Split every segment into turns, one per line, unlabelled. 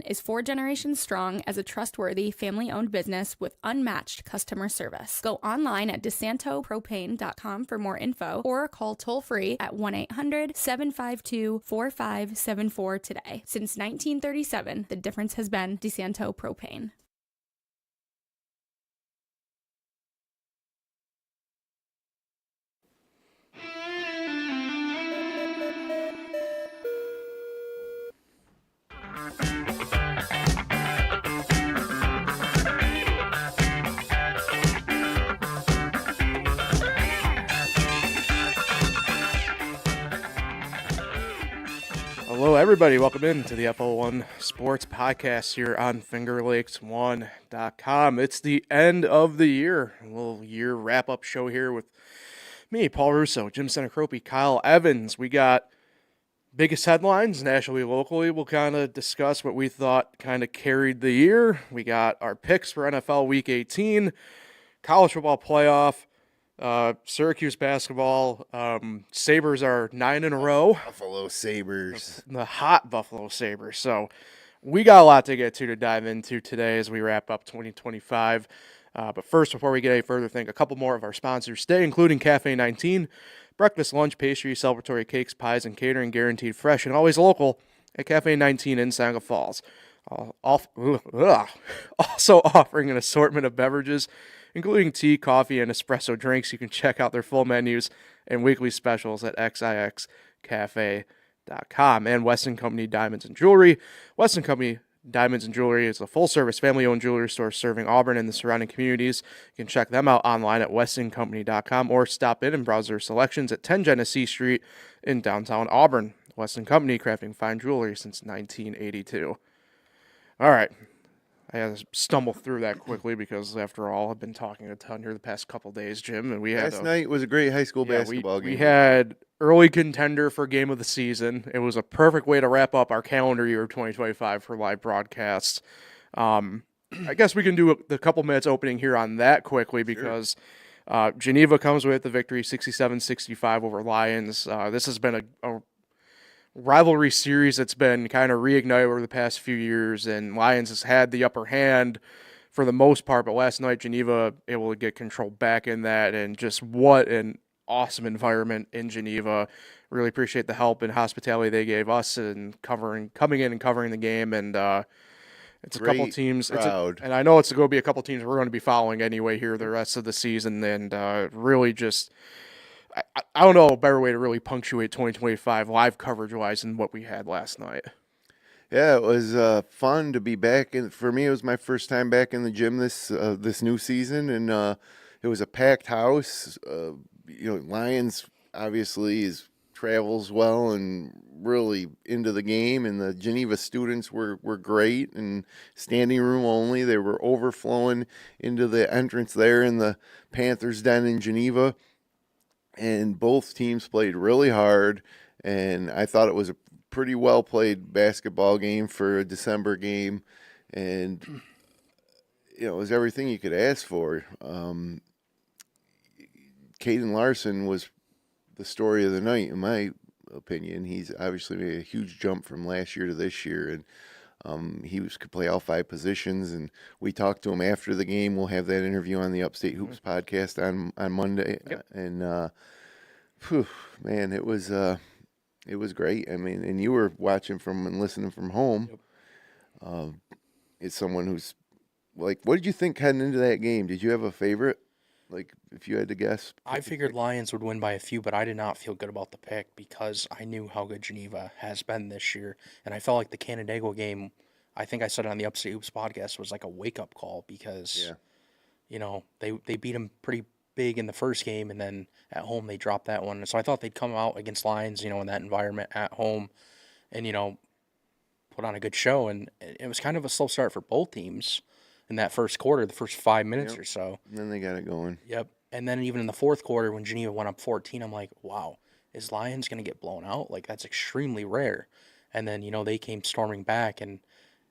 is 4 generations strong as a trustworthy, family-owned business with unmatched customer service. Go online at DeSantoPropane.com for more info or call toll-free at 1-800-752-4574 today. Since 1937, the difference has been DeSanto Propane.
Hello, everybody. Welcome in to the FL1 Sports Podcast here on FingerLakes1.com. It's the end of the year. A little year wrap-up show here with me, Paul Russo, Jim Senecropi, Kyle Evans. We got biggest headlines nationally, locally. We'll kind of discuss what we thought kind of carried the year. We got our picks for NFL Week 18, college football playoff, Syracuse basketball. Sabres are 9 in a row.
Buffalo Sabres.
The hot Buffalo Sabres. So we got a lot to get to dive into today as we wrap up 2025. But first, before we get any further, thank a couple more of our sponsors today, including Cafe 19, breakfast, lunch, pastry, celebratory cakes, pies, and catering guaranteed fresh and always local at Cafe 19 in Niagara Falls. Also offering an assortment of beverages, including tea, coffee, and espresso drinks. You can check out their full menus and weekly specials at xixcafe.com. And Weston Company Diamonds and Jewelry. Weston Company Diamonds and Jewelry is a full-service, family-owned jewelry store serving Auburn and the surrounding communities. You can check them out online at westoncompany.com or stop in and browse their selections at 10 Genesee Street in downtown Auburn. Weston Company, crafting fine jewelry since 1982. All right. I had to stumble through that quickly because, after all, I've been talking a ton here the past couple days, Jim. And
Last night was a great high school basketball game.
We had early contender for game of the season. It was a perfect way to wrap up our calendar year of 2025 for live broadcasts. I guess we can do the couple minutes opening here on that quickly because Geneva comes with the victory, 67-65 over Lyons. This has been a rivalry series that's been kind of reignited over the past few years, and Lyons has had the upper hand for the most part, but last night Geneva able to get control back in that, and just what an awesome environment in Geneva. Really appreciate the help and hospitality they gave us and coming in and covering the game, and it's a couple teams, and I know it's going to be a couple teams we're going to be following anyway here the rest of the season, and really just I don't know a better way to really punctuate 2025 live coverage-wise than what we had last night.
Yeah, it was fun to be back. For me, it was my first time back in the gym this new season, and it was a packed house. Lyons obviously travels well and really into the game, and the Geneva students were great and standing room only. They were overflowing into the entrance there in the Panthers Den in Geneva. And both teams played really hard, and I thought it was a pretty well-played basketball game for a December game, and it was everything you could ask for. Caden Larson was the story of the night, in my opinion. He's obviously made a huge jump from last year to this year, and he could play all 5 positions, and we talked to him after the game. We'll have that interview on the Upstate Hoops podcast on Monday.
Yep.
And man, it was great. I mean, and you were watching and listening from home.
Yep.
It's someone who's like, what did you think heading into that game? Did you have a favorite? Like, if you had to guess?
I figured Lyons would win by a few, but I did not feel good about the pick because I knew how good Geneva has been this year. And I felt like the Canandaigua game, I think I said it on the Upstate Hoops podcast, was like a wake-up call because, they beat them pretty big in the first game, and then at home they dropped that one. So I thought they'd come out against Lyons, in that environment at home and, put on a good show. And it was kind of a slow start for both teams in that first quarter, the first 5 minutes or so.
And then they got it going.
Yep. And then even in the fourth quarter when Geneva went up 14, I'm like, wow, is Lyons going to get blown out? Like, that's extremely rare. And then, they came storming back and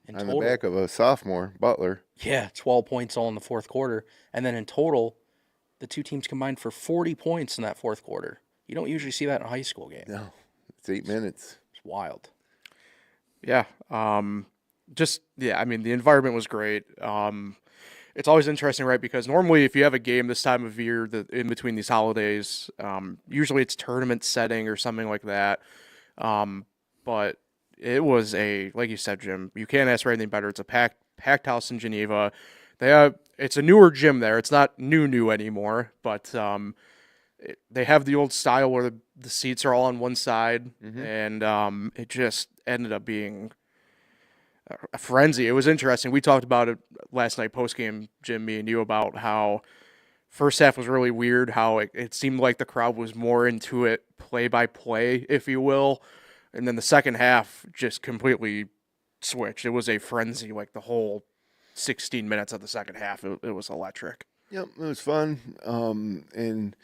on total, the back of a sophomore, Butler.
Yeah, 12 points all in the fourth quarter. And then in total, the two teams combined for 40 points in that fourth quarter. You don't usually see that in a high school game.
No, it's 8 minutes.
It's wild.
Yeah. I mean, the environment was great. It's always interesting, right? Because normally, if you have a game this time of year, in between these holidays, usually it's tournament setting or something like that. But it was like you said, Jim. You can't ask for anything better. It's a packed house in Geneva. It's a newer gym there. It's not new anymore, but they have the old style where the seats are all on one side, and it just ended up being a frenzy. It was interesting. We talked about it last night post game, Jim, me and you, about how first half was really weird, how it seemed like the crowd was more into it play by play, if you will. And then the second half just completely switched. It was a frenzy, like the whole 16 minutes of the second half. It was electric.
Yep, it was fun. And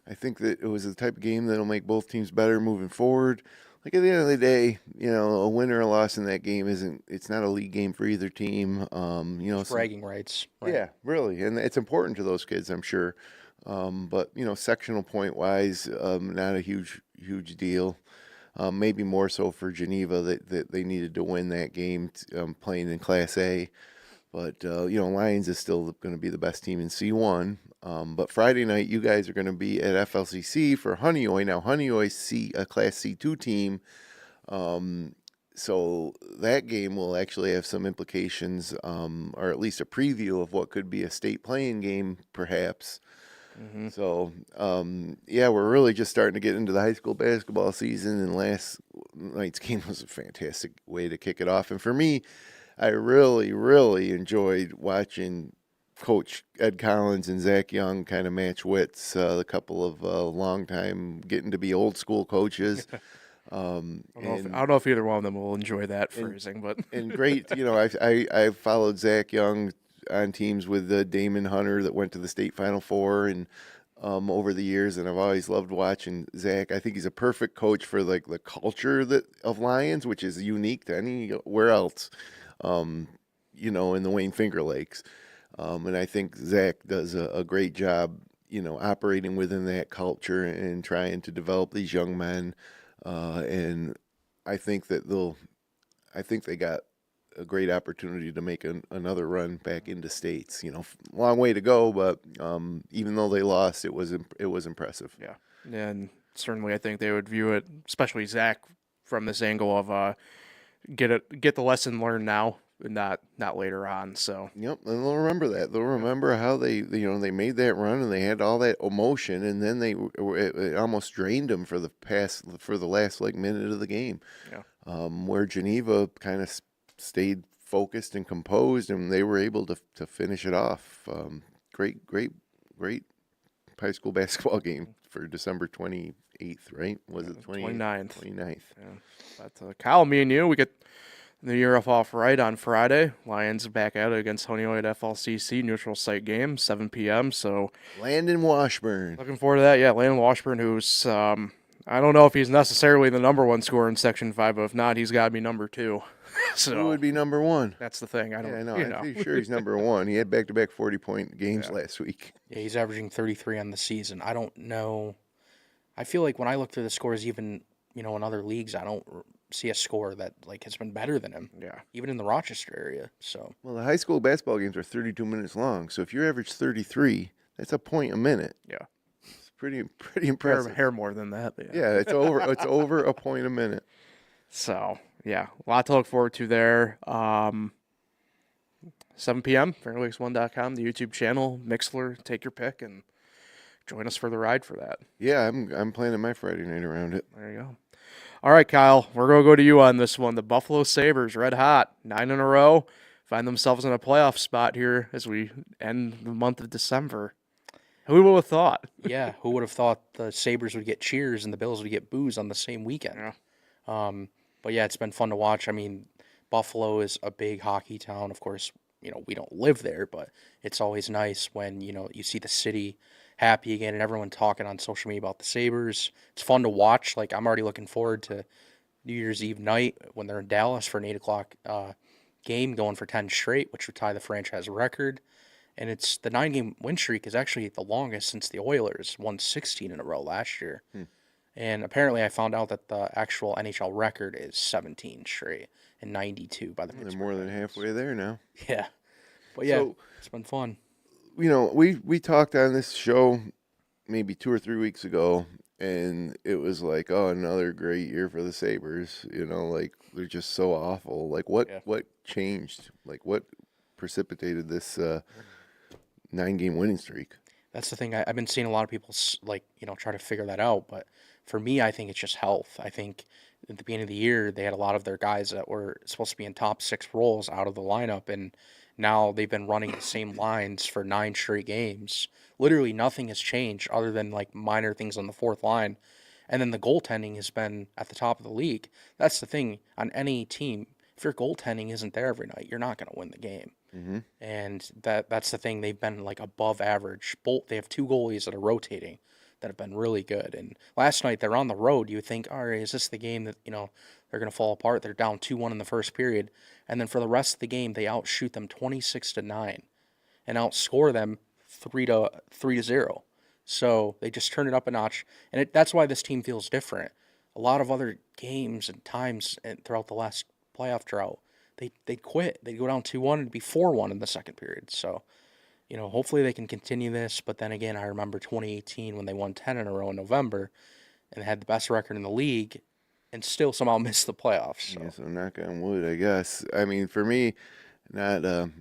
I think that it was the type of game that'll make both teams better moving forward. Like at the end of the day, a win or a loss in that game it's not a league game for either team.
Bragging rights. Right?
Yeah, really. And it's important to those kids, I'm sure. But sectional point wise, not a huge deal. Maybe more so for Geneva that they needed to win that game playing in Class A. But, Lyons is still going to be the best team in C1. But Friday night, you guys are going to be at FLCC for Honeoye. Now, Honeoye's a Class C2 team. So that game will actually have some implications, or at least a preview of what could be a state playing game, perhaps. So, we're really just starting to get into the high school basketball season, and last night's game was a fantastic way to kick it off. And for me, I really, really enjoyed watching Coach Ed Collins and Zach Young kind of match wits, a couple of long time getting to be old school coaches.
I don't know if either one of them will enjoy that phrasing, but
and great, I've followed Zach Young on teams with Damon Hunter that went to the state Final Four and over the years, and I've always loved watching Zach. I think he's a perfect coach for like the culture of Lyons, which is unique to anywhere else. In the Wayne Finger Lakes. And I think Zach does a great job, operating within that culture and trying to develop these young men. And I think that they got a great opportunity to make another run back into states. Long way to go, but even though they lost, it was impressive.
Yeah. And certainly I think they would view it, especially Zach, from this angle of get the lesson learned now and not later on. So
yep, and they'll remember that. They'll remember how they made that run and they had all that emotion, and then it almost drained them for the last minute of the game.
Yeah.
Where Geneva kind of stayed focused and composed, and they were able to finish it off. Great high school basketball game for December 28th, right? Was it
29th?
29th.
Yeah. But Kyle, me and you, we get the year off right on Friday. Lions back at it against Honeoye at FLCC, neutral site game, 7 p.m. So
Landon Washburn.
Looking forward to that. Yeah, Landon Washburn, who's I don't know if he's necessarily the number one scorer in Section 5, but if not, he's got to be number 2. So
who would be number 1?
That's the thing. I know.
I'm pretty sure he's number 1. He had back-to-back 40-point games last week.
Yeah, he's averaging 33 on the season. I don't know. I feel like when I look through the scores, even in other leagues, I don't see a score that has been better than him.
Yeah.
Even in the Rochester area. So.
Well, the high school basketball games are 32 minutes long, so if you average 33, that's a point a minute.
Yeah.
It's pretty impressive.
Hair more than that.
Yeah, it's over a point a minute.
So, yeah, a lot to look forward to there. 7 p.m., FingerLakes1.com, the YouTube channel, Mixler, take your pick, and join us for the ride for that.
Yeah, I'm planning my Friday night around it.
There you go. All right, Kyle, we're going to go to you on this one. The Buffalo Sabres, red hot, 9 in a row, find themselves in a playoff spot here as we end the month of December. Who would have thought?
Yeah, who would have thought the Sabres would get cheers and the Bills would get boos on the same weekend?
Yeah.
But yeah, it's been fun to watch. I mean, Buffalo is a big hockey town. Of course, we don't live there, but it's always nice when, you see the city happy again and everyone talking on social media about the Sabres. It's fun to watch. I'm already looking forward to New Year's Eve night when they're in Dallas for an 8 o'clock game, going for 10 straight, which would tie the franchise record. And it's the 9-game win streak is actually the longest since the Oilers won 16 in a row last year. And apparently I found out that the actual NHL record is 17 straight. and 92 by the
They're
Pittsburgh
more than
Penguins.
halfway there now.
Yeah. But yeah,
So,
it's been fun.
we talked on this show maybe 2 or 3 weeks ago, and it was like, oh, another great year for the Sabres. Like they're just so awful. Like what changed? Like what precipitated this 9-game winning streak?
That's the thing. I've been seeing a lot of people try to figure that out. But for me, I think it's just health. I think at the beginning of the year, they had a lot of their guys that were supposed to be in top 6 roles out of the lineup. And now they've been running the same lines for 9 straight games. Literally nothing has changed other than like minor things on the fourth line. And then the goaltending has been at the top of the league. That's the thing on any team. If your goaltending isn't there every night, you're not going to win the game.
Mm-hmm.
And that's the thing. They've been like above average. They have 2 goalies that are rotating that have been really good. And last night they're on the road. You would think, all right, is this the game that they're going to fall apart? They're down 2-1 in the first period, and then for the rest of the game they outshoot them 26-9, and outscore them 3-0. So they just turn it up a notch, and that's why this team feels different. A lot of other games and times throughout the last playoff drought, they'd quit. They'd go down 2-1 and it'd be 4-1 in the second period. So, hopefully they can continue this. But then again, I remember 2018 when they won 10 in a row in November and had the best record in the league and still somehow missed the playoffs. So.
Yeah, so knock on wood, I guess. I mean, for me, I'm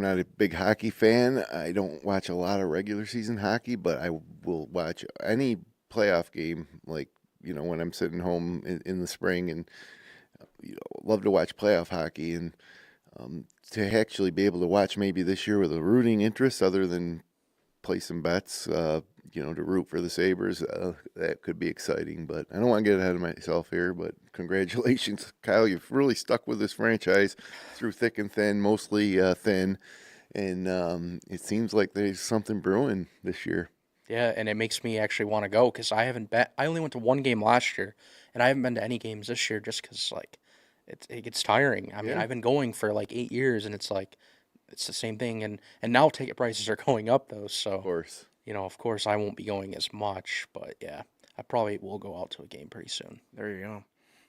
not a big hockey fan. I don't watch a lot of regular season hockey, but I will watch any playoff game, like, when I'm sitting home in the spring, and love to watch playoff hockey. And to actually be able to watch maybe this year with a rooting interest other than play some bets, to root for the Sabres, that could be exciting. But I don't want to get ahead of myself here, but congratulations, Kyle. You've really stuck with this franchise through thick and thin, mostly thin. And it seems like there's something brewing this year.
Yeah, and it makes me actually want to go because I haven't bet. I only went to 1 game last year, and I haven't been to any games this year just because, like, it gets tiring. I mean, I've been going for, like, 8 years, and it's, like, it's the same thing. And now ticket prices are going up, though, so.
Of course.
Of course, I won't be going as much, but, yeah, I probably will go out to a game pretty soon.
There you go.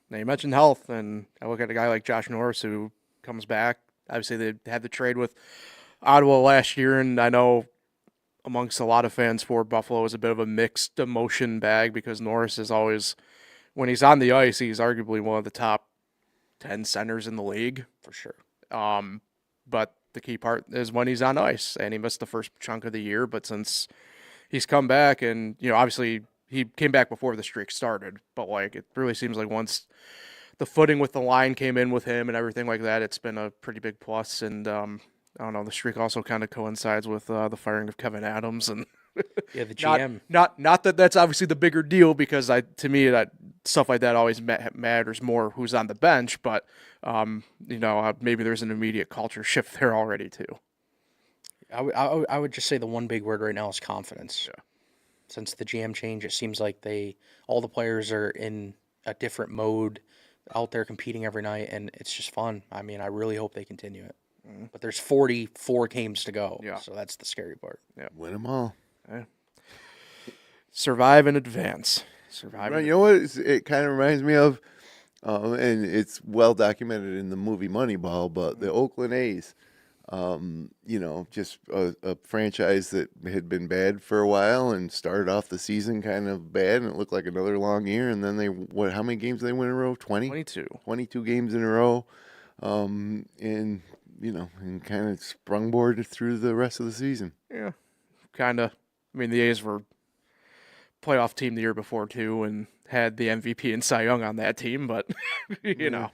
Now, you mentioned health, and I look at a guy like Josh Norris who comes back. Obviously, they had the trade with Ottawa last year, and I know amongst a lot of fans for Buffalo is a bit of a mixed emotion bag because Norris is always, when he's on the ice, he's arguably one of the top 10 centers in the league.
For sure.
But the key part is when he's on ice, and he missed the first chunk of the year, but since he's come back, and, obviously he came back before the streak started, but, like, it really seems like once the footing with the line came in with him and everything like that, it's been a pretty big plus. And I don't know, the streak also kind of coincides with the firing of Kevin Adams, and
Yeah, the GM.
not that that's obviously the bigger deal, because to me that stuff like that always matters more who's on the bench, but maybe there's an immediate culture shift there already too.
I would just say the one big word right now is confidence.
Yeah.
Since the GM change, it seems like all the players are in a different mode, out there competing every night, and it's just fun. I mean, I really hope they continue it.
Mm-hmm.
But there's 44 games to go,
Yeah.
so that's the scary part.
Yeah.
Win them all.
Survive and advance.
Right, you know what? It kind of reminds me of, and it's well documented in the movie Moneyball, but the Oakland A's. Just a franchise that had been bad for a while and started off the season kind of bad, and it looked like another long year. And then how many games did they win in a row? 20? 22 games in a row. And kind of sprungboarded through the rest of the season.
Yeah, kind of. I mean, the A's were playoff team the year before too, and had the MVP and Cy Young on that team, but know.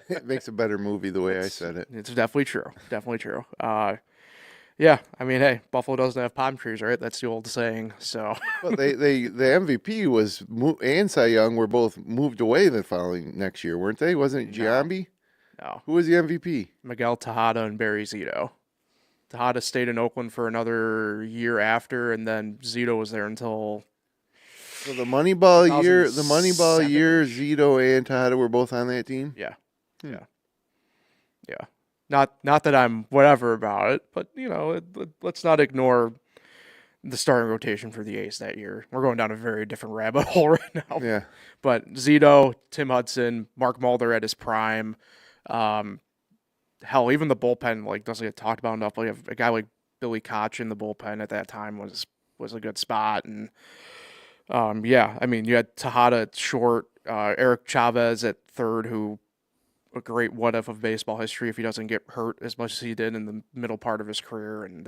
It makes a better movie the way I said it.
It's definitely true. Definitely true. Yeah, I mean, hey, Buffalo doesn't have palm trees, right? That's the old saying. So,
Well, the MVP was and Cy Young were both moved away the following next year, weren't they? Wasn't it Giambi?
no,
Who was the MVP?
Miguel Tejada and Barry Zito. Tejada stayed in Oakland for another year after, and then Zito was there until.
So the Moneyball year,
2007.
Zito and Tejada were both on that team.
Yeah. Not that I'm whatever about it, but let's not ignore the starting rotation for the A's that year. We're going down a very different rabbit hole right now.
Yeah.
But Zito, Tim Hudson, Mark Mulder at his prime. Hell, even the bullpen like doesn't get talked about enough. Like a guy like Billy Koch in the bullpen at that time was a good spot. And yeah, I mean, you had Tejada at short, Eric Chavez at third, who a great what if of baseball history if he doesn't get hurt as much as he did in the middle part of his career. And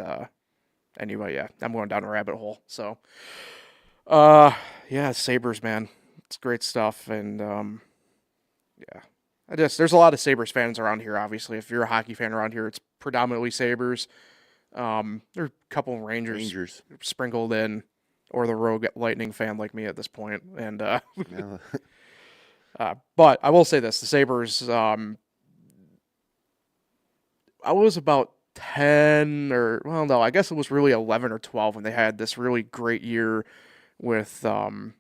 anyway, yeah, I'm going down a rabbit hole. So, yeah, Sabres, man, it's great stuff. And yeah, there's a lot of Sabres fans around here. Obviously, if you're a hockey fan around here, it's predominantly Sabres. There are a couple of Rangers sprinkled in, or the rogue Lightning fan like me at this point. And but I will say this: the Sabres. I was about 10 or well, no, I guess it was really 11 or 12 when they had this really great year with
Was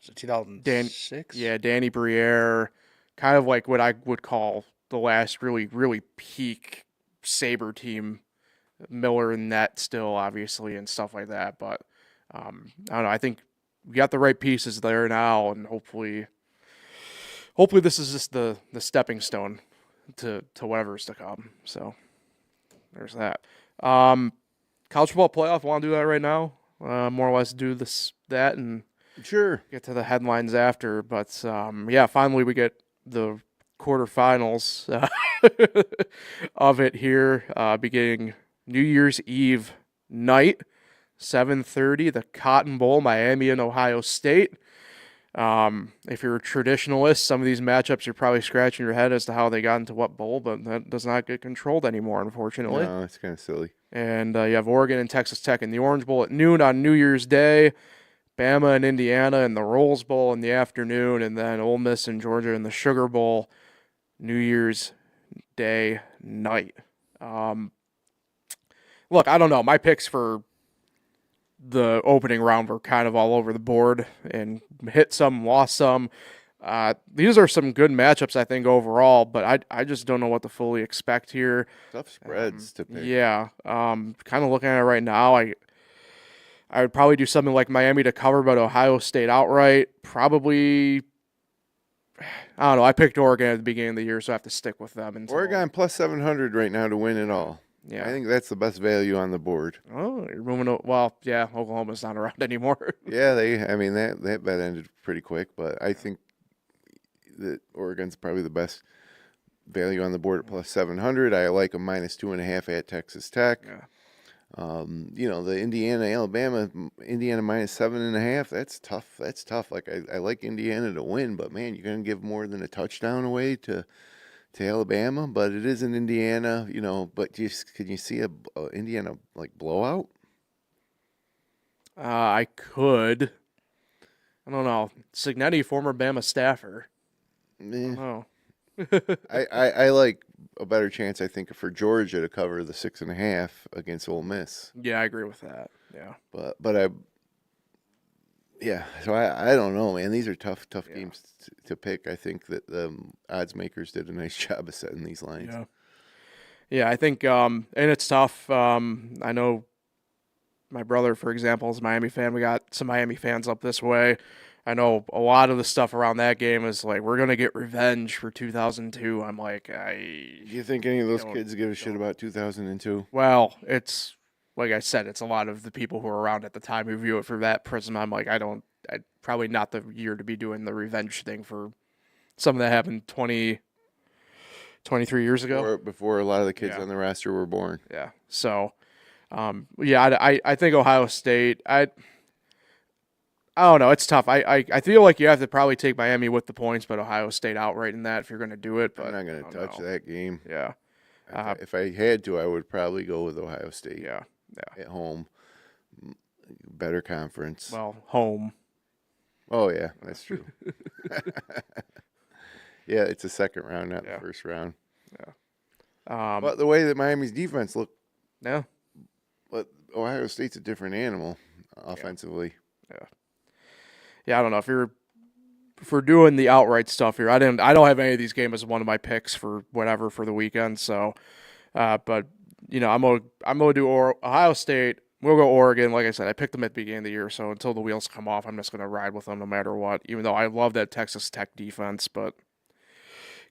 it 2006?
Danny Briere, kind of like what I would call the last really, really peak Sabre team. Miller and net still, obviously, and stuff like that. But I don't know. I think we got the right pieces there now, and hopefully this is just the stepping stone to whatever's to come. So there's that. College football playoff. Want to do that right now? More or less do that, and
Sure.
get to the headlines after. But yeah, finally we get the quarterfinals of it here, beginning New Year's Eve night, 7:30, the Cotton Bowl, Miami and Ohio State. If you're a traditionalist, some of these matchups you're probably scratching your head as to how they got into what bowl, but that does not get controlled anymore, unfortunately.
No, it's kind of silly.
And you have Oregon and Texas Tech in the Orange Bowl at noon on New Year's Day, Bama and Indiana in the Rose Bowl in the afternoon, and then Ole Miss and Georgia in the Sugar Bowl New Year's Day night. Look, I don't know. My picks for the opening round were kind of all over the board and hit some, lost some. These are some good matchups, I think, overall, but I just don't know what to fully expect here.
Tough spreads to pick.
Yeah. Kind of looking at it right now, I would probably do something like Miami to cover, but Ohio State outright. Probably, I don't know. I picked Oregon at the beginning of the year, so I have to stick with them. Until,
Oregon plus 700 right now to win it all.
Yeah.
I think that's the best value on the board.
Oh, you're moving to, well, yeah, Oklahoma's not around anymore.
Yeah, that bet ended pretty quick, but I think that Oregon's probably the best value on the board at plus 700. I like a minus 2.5 at Texas Tech.
Yeah.
The Indiana minus 7.5. That's tough. That's tough. Like I like Indiana to win, but man, you're gonna give more than a touchdown away to Alabama. But it is in Indiana, But can you see a Indiana like blowout?
I could. I don't know. Signetti, former Bama staffer. Oh.
I like a better chance, I think, for Georgia to cover the 6.5 against Ole Miss.
Yeah, I agree with that. Yeah.
So I don't know, man. These are tough games to pick. I think that the odds makers did a nice job of setting these lines.
Yeah. Yeah, I think, and it's tough. I know my brother, for example, is a Miami fan. We got some Miami fans up this way. I know a lot of the stuff around that game is like, we're going to get revenge for 2002. I'm like,
Do you think any of those kids give a shit about 2002?
Well, it's, like I said, it's a lot of the people who were around at the time who view it from that prism. I'm like, probably not the year to be doing the revenge thing for something that happened 23 years ago.
Or before a lot of the kids on the roster were born.
Yeah. So, I think Ohio State, I don't know. It's tough. I feel like you have to probably take Miami with the points, but Ohio State outright in that if you're going to do it. But
I'm not going to touch that game.
Yeah.
If I had to, I would probably go with Ohio State.
Yeah.
At home. Better conference.
Well, home.
Oh, yeah. That's true. Yeah, it's a second round, not the first round.
Yeah.
But the way that Miami's defense looked.
Yeah.
But Ohio State's a different animal offensively.
Yeah. Yeah, I don't know if we're doing the outright stuff here. I don't have any of these games as one of my picks for whatever for the weekend. So, but I'm gonna do Ohio State we'll go Oregon. Like I said, I picked them at the beginning of the year, so until the wheels come off, I'm just going to ride with them no matter what, even though I love that Texas Tech defense. But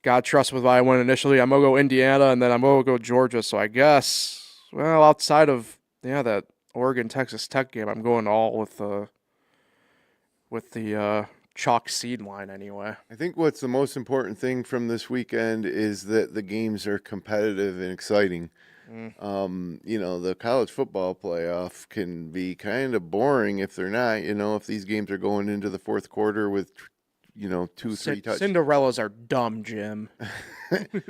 got to trust with what I went initially. I'm going to go Indiana, and then I'm going to go Georgia. So I guess, well, outside of that Oregon-Texas Tech game, I'm going all with the chalk seed line anyway.
I think what's the most important thing from this weekend is that the games are competitive and exciting. The college football playoff can be kind of boring if they're not. If these games are going into the fourth quarter with, 2-3 touchdowns.
Cinderellas are dumb, Jim.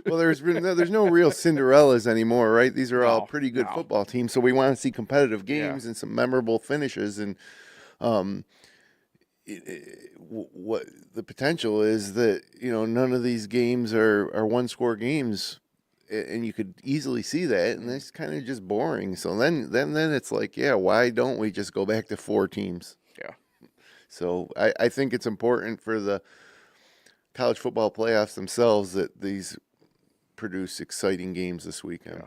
Well, there's no real Cinderellas anymore, right? These are all pretty good football teams, so we want to see competitive games and some memorable finishes. And what the potential is that none of these games are one-score games. And you could easily see that, and it's kind of just boring. So then it's like, why don't we just go back to 4 teams?
Yeah.
So I think it's important for the college football playoffs themselves that these produce exciting games this weekend.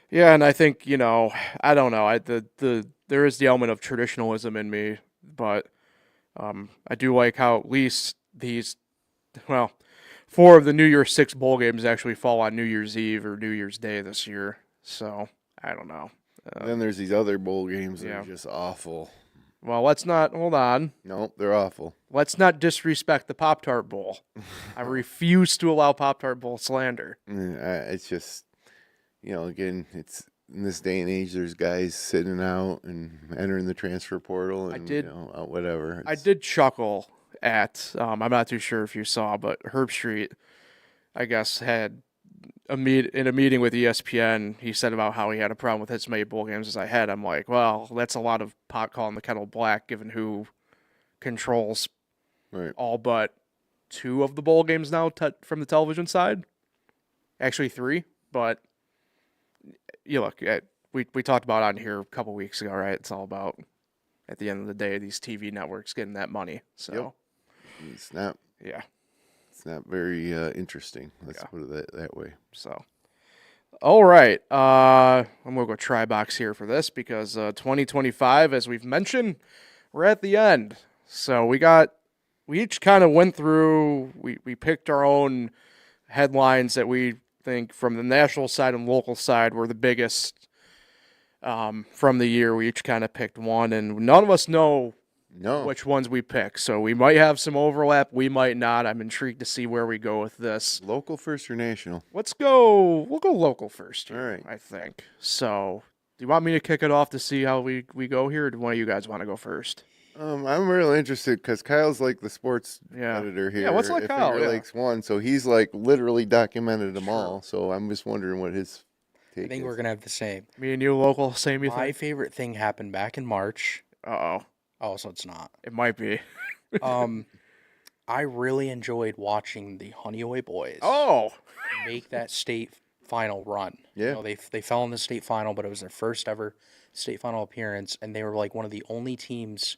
Yeah, and I think I don't know. There is the element of traditionalism in me, but I do like how at least these 4 of the New Year's 6 bowl games actually fall on New Year's Eve or New Year's Day this year. So, I don't know.
Then there's these other bowl games that are just awful.
Well, let's not, hold on.
Nope, they're awful.
Let's not disrespect the Pop-Tart Bowl. I refuse to allow Pop-Tart Bowl slander.
It's just, again, it's in this day and age, there's guys sitting out and entering the transfer portal and, whatever.
I did chuckle at, I'm not too sure if you saw, but Herb Street, I guess, had in a meeting with ESPN, he said about how he had a problem with as many bowl games as I had. I'm like, well, that's a lot of pot calling the kettle black, given who controls all but 2 of the bowl games now from the television side. Actually 3, but you look at we talked about it on here a couple weeks ago, right? It's all about, at the end of the day, these TV networks getting that money. So
it's not.
Yeah.
It's not very interesting. Let's put it that way.
So, all right. I'm going to go try box here for this because 2025, as we've mentioned, we're at the end. So we each kind of went through, we picked our own headlines that we think from the national side and local side were the biggest from the year. We each kind of picked one, and none of us know which ones we pick. So we might have some overlap. We might not. I'm intrigued to see where we go with this.
Local first or national?
We'll go local first here,
all right.
I think. So do you want me to kick it off to see how we go here, or do one of you guys want to go first?
I'm really interested because Kyle's like the sports editor here.
Yeah, what's like Kyle?
Finger Lakes one, so he's like literally documented them all. So I'm just wondering what his take is.
I think we're going to have the same.
Me and you local, same you think?
My favorite thing happened back in March.
Uh-oh.
Oh, so it's not.
It might be.
I really enjoyed watching the Honeyway boys make that state final run.
Yeah.
They fell in the state final, but it was their first ever state final appearance, and they were like one of the only teams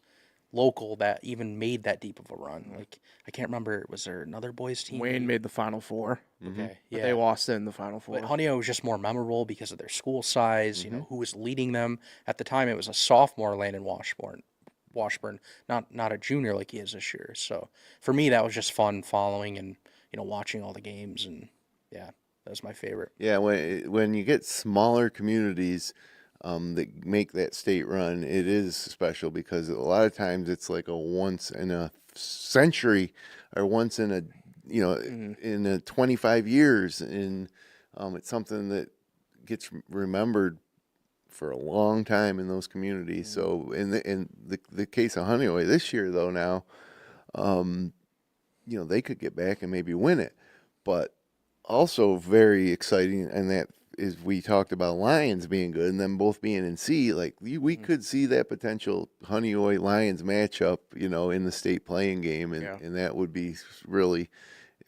local that even made that deep of a run. Like, I can't remember, was there another boys team?
Wayne made the Final Four.
Okay,
But they lost in the Final Four.
But Honeyway was just more memorable because of their school size, who was leading them. At the time, it was a sophomore, Landon Washburn, not a junior like he is this year. So for me, that was just fun following and watching all the games, and that was my favorite.
Yeah, when you get smaller communities that make that state run, it is special because a lot of times it's like a once in a century or once in a in a 25 years, and it's something that gets remembered for a long time in those communities. So in the case of Honeyway this year, though, now, they could get back and maybe win it. But also very exciting, and that is we talked about Lyons being good and them both being in C. Like we could see that potential Honeyway Lyons matchup, in the state playing game, and that would be really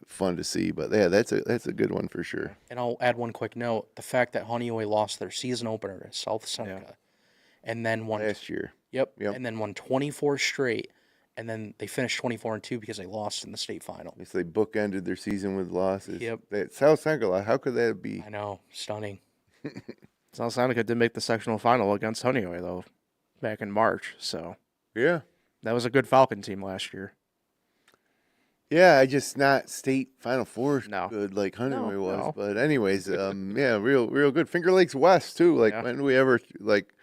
fun to see. But that's a good one for sure.
And I'll add one quick note: the fact that Honeyway lost their season opener to South Seneca, and then won
last year.
Yep. And then won 24 straight, and then they finished 24-2 because they lost in the state final.
If they bookended their season with losses.
Yep.
That South Seneca, how could that be?
I know, stunning.
South Seneca did make the sectional final against Honeyway, though, back in March. So
Yeah.
that was a good Falcon team last year.
Yeah, I just not state Final Four
No.
good like Honeyway
No,
was.
no.
But anyways, yeah, real good. Finger Lakes West too. Like
Yeah.
when do we ever like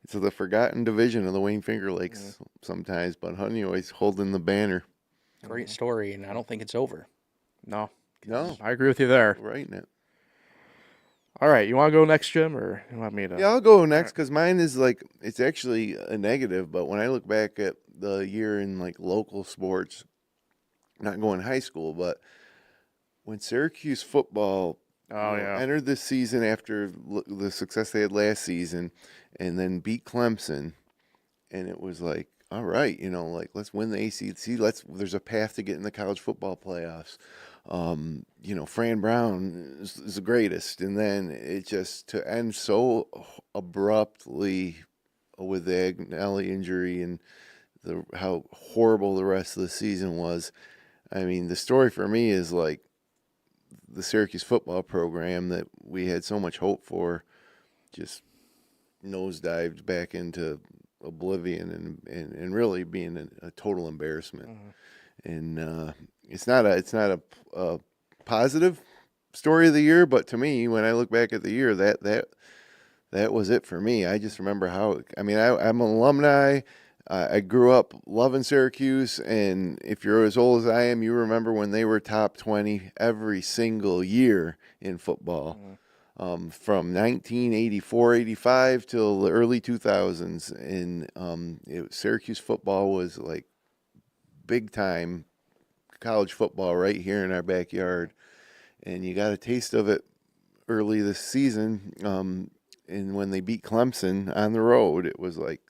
it's the forgotten division of the Wayne Finger Lakes sometimes, but Honeyway's holding the banner.
Great story, and I don't think it's over.
No.
No,
I agree with you there.
right now.
All right, you want to go next, Jim, or you want me to?
Yeah, I'll go next because mine is like it's actually a negative. But when I look back at the year in like local sports, not going high school, but when Syracuse football entered this season after the success they had last season, and then beat Clemson, and it was like, all right, like let's win the ACC. There's a path to get in the college football playoffs. Fran Brown is the greatest, and then it just to end so abruptly with the Agnelli injury and how horrible the rest of the season was. I mean, the story for me is like the Syracuse football program that we had so much hope for just nosedived back into oblivion and really being a total embarrassment. And it's not a positive story of the year, but to me, when I look back at the year, that was it for me. I just remember I'm an alumni. I grew up loving Syracuse, and if you're as old as I am, you remember when they were top 20 every single year in football, from 1984-85 till the early 2000s. And Syracuse football was like big time college football right here in our backyard, and you got a taste of it early this season. And when they beat Clemson on the road, it was like,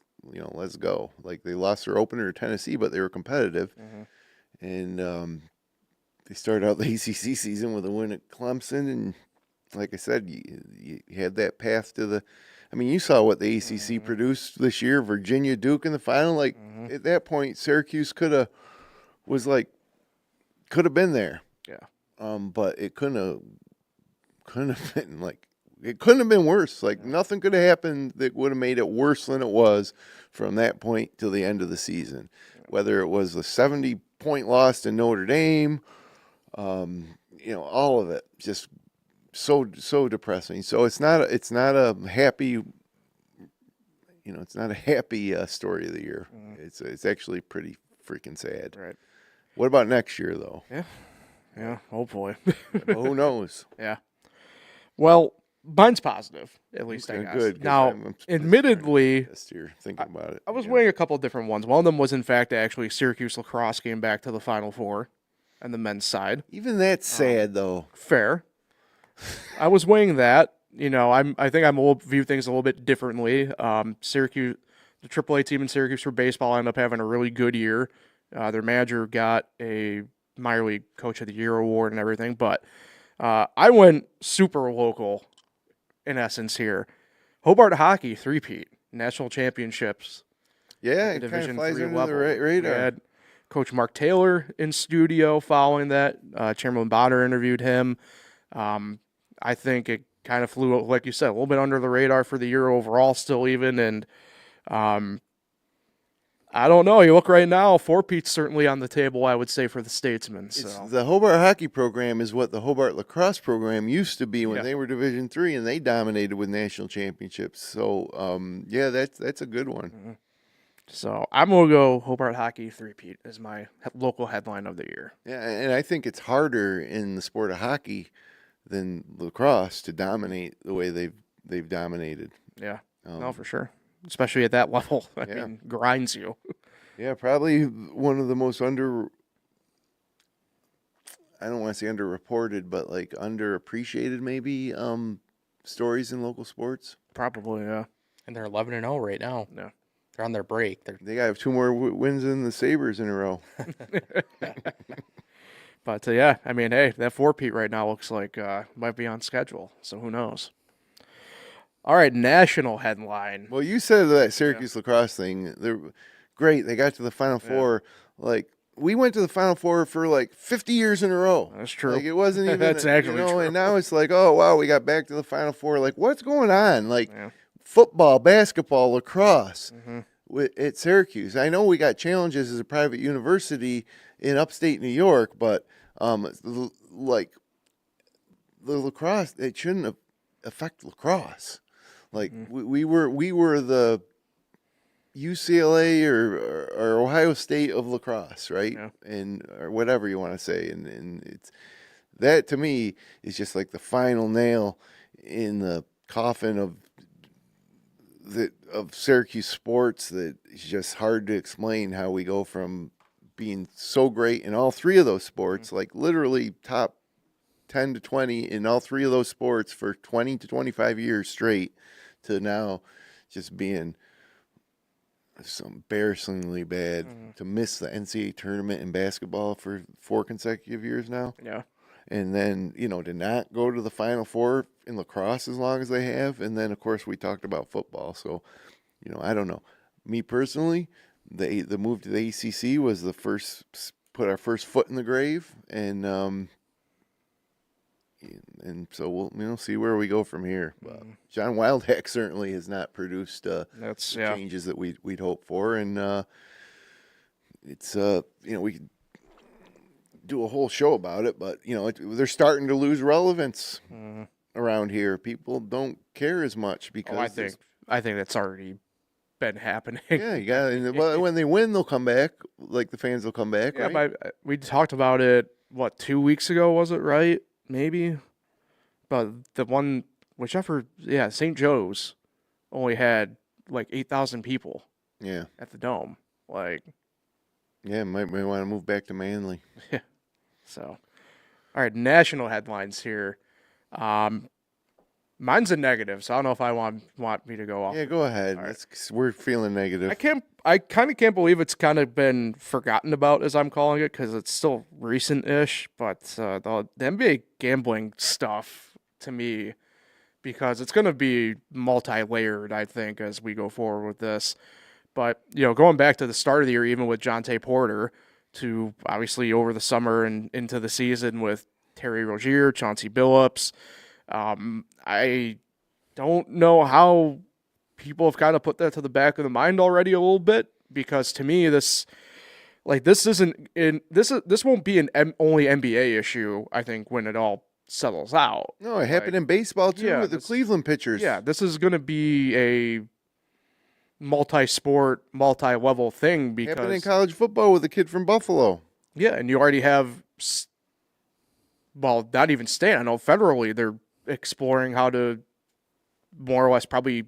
let's go. Like they lost their opener to Tennessee, but they were competitive. And they started out the ACC season with a win at Clemson. And like I said, you had that path to you saw what the ACC produced this year, Virginia, Duke in the final. Like at that point, Syracuse could have been there.
Yeah.
But it couldn't have been like, it couldn't have been worse. Like nothing could have happened that would have made it worse than it was from that point till the end of the season. Whether it was a 70-point loss to Notre Dame, all of it just so depressing. So it's not a happy, story of the year. It's actually pretty freaking sad.
Right.
What about next year though?
Yeah. Hopefully.
Who knows?
Yeah. Well, mine's positive, at least I
Okay,
guess.
good, 'cause
Now,
I'm
admittedly,
this year thinking about it.
I was weighing a couple of different ones. One of them was, in fact, actually Syracuse lacrosse came back to the Final Four on the men's side.
Even that's sad though.
Fair. I was weighing that. I think view things a little bit differently. Syracuse, the AAA team in Syracuse for baseball ended up having a really good year. Their manager got a minor league coach of the year award and everything, but I went super local in essence here. Hobart hockey three-peat, national championships.
Yeah,
at
it
the
kind of
Division
flies
III
under
level.
the radar.
We had Coach Mark Taylor in studio following that. Chairman Bonner interviewed him. I think it kind of flew, like you said, a little bit under the radar for the year overall still even, and I don't know. You look right now, four-peat's certainly on the table, I would say, for the Statesmen. So.
The Hobart hockey program is what the Hobart lacrosse program used to be when
Yeah.
they were Division III, and they dominated with national championships. So, that's a good one.
So I'm going to go Hobart hockey three-peat as my local headline of the year.
Yeah, and I think it's harder in the sport of hockey than lacrosse to dominate the way they've dominated.
Yeah, no, for sure. Especially at that level. I mean, grinds you.
Yeah, probably one of the most I don't want to say underreported, but like underappreciated maybe stories in local sports.
Probably, yeah.
And they're 11-0 right now.
Yeah.
They're on their break.
They got 2 more wins than the Sabres in a row.
But, yeah, I mean, hey, that four-peat right now looks like might be on schedule. So who knows? All right, national headline.
Well, you said that Syracuse lacrosse thing. They're great. They got to the Final Four. Like, we went to the Final Four for like 50 years in a row.
That's true.
Like, it wasn't even,
That's actually true.
and now it's like, oh, wow, we got back to the Final Four. Like, what's going on? Like,
Yeah.
football, basketball, lacrosse
Mm-hmm.
at Syracuse. I know we got challenges as a private university in upstate New York, but like the lacrosse, it shouldn't affect lacrosse. Like, we were the UCLA or Ohio State of lacrosse, right?
Yeah.
And or whatever you want to say, and it's that to me is just like the final nail in the coffin of Syracuse sports. That it's just hard to explain how we go from being so great in all three of those sports, like literally top 10 to 20 in all three of those sports for 20 to 25 years straight, to now just being so embarrassingly bad to miss the NCAA tournament in basketball for 4 consecutive years now.
Yeah.
And then, to not go to the Final Four in lacrosse as long as they have. And then, of course, we talked about football. So, I don't know. Me personally, the move to the ACC was the first, put our first foot in the grave. And so we'll see where we go from here. But John Wildhack certainly has not produced the changes that we'd hope for, and it's we could do a whole show about it, but they're starting to lose relevance around here. People don't care as much because
I think that's already been happening.
Yeah, you got it. Well, when they win, they'll come back. Like the fans will come back.
Yeah,
right?
we talked about it. What, 2 weeks ago was it? Right? Maybe. But the one, St. Joe's only had like 8,000 people.
Yeah.
At the Dome. Like.
Yeah, might want to move back to Manly.
Yeah. So, all right, national headlines here. Mine's a negative, so I don't know if I want me to go off.
Yeah, go ahead.
Right.
We're feeling negative.
I kind of can't believe it's kind of been forgotten about, as I'm calling it, because it's still recent-ish. But the NBA gambling stuff, to me, because it's going to be multi-layered, I think, as we go forward with this. But, going back to the start of the year, even with Jonte Porter, to obviously over the summer and into the season with Terry Rozier, Chauncey Billups, I don't know how people have kind of put that to the back of the mind already a little bit, because to me this won't be an only NBA issue, I think, when it all settles out.
No, it happened in baseball too with the Cleveland pitchers.
Yeah, this is going to be a multi-sport, multi-level thing, because
happened in college football with a kid from Buffalo.
Yeah, and you already have, well, not even state. I know federally they're exploring how to more or less probably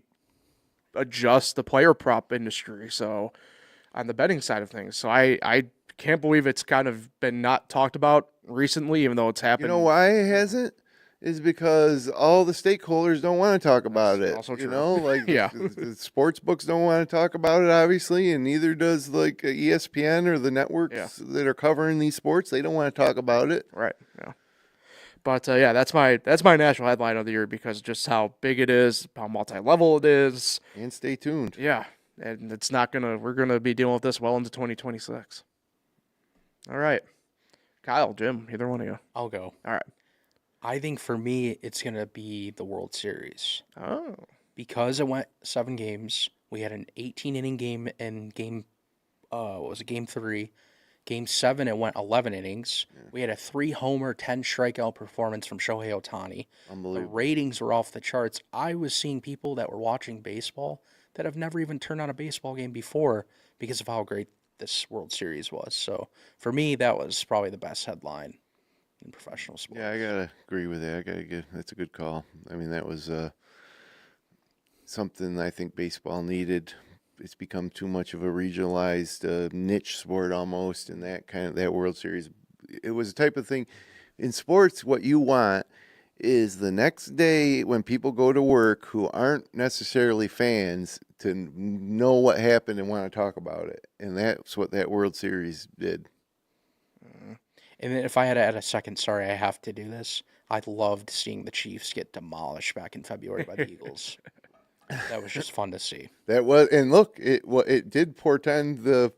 adjust the player prop industry. So on the betting side of things. So I can't believe it's kind of been not talked about recently, even though it's happened.
You know why it hasn't? Is because all the stakeholders don't want to talk about it.
Also true.
Yeah. the sports books don't want to talk about it, obviously, and neither does like ESPN or the networks that are covering these sports. They don't want to talk about it.
Right. Yeah. But that's my national headline of the year, because just how big it is, how multi-level it is.
And stay tuned.
Yeah. And we're gonna be dealing with this well into 2026. All right. Kyle, Jim, either one of you.
I'll go.
All right.
I think for me, it's going to be the World Series.
Oh.
Because it went 7 games. We had an 18-inning game in game 3. Game 7, it went 11 innings. Yeah. We had a 3-homer, 10-strikeout performance from Shohei Ohtani.
Unbelievable.
The ratings were off the charts. I was seeing people that were watching baseball that have never even turned on a baseball game before because of how great this World Series was. So for me, that was probably the best headline in professional sports.
Yeah, I gotta agree with that. That's a good call. I mean, that was something I think baseball needed. It's become too much of a regionalized niche sport almost, and that World Series. It was a type of thing in sports. What you want is the next day when people go to work who aren't necessarily fans to know what happened and want to talk about it, and that's what that World Series did.
And then if I had to add a second, sorry, I have to do this. I loved seeing the Chiefs get demolished back in February by the Eagles. That was just fun to see.
That was, and look, it did portend the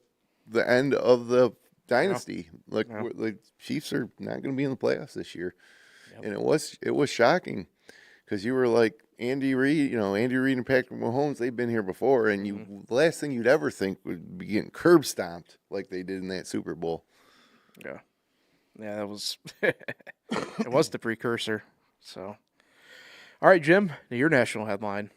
end of the dynasty. Like
Yeah.
the Chiefs are not going to be in the playoffs this year,
Yep.
and it was shocking because you were like Andy Reid, Andy Reid and Patrick Mahomes. They've been here before, and the last thing you'd ever think would be getting curb stomped like they did in that Super Bowl.
Yeah. Yeah, that was it was the precursor. So, all right, Jim, your national headline.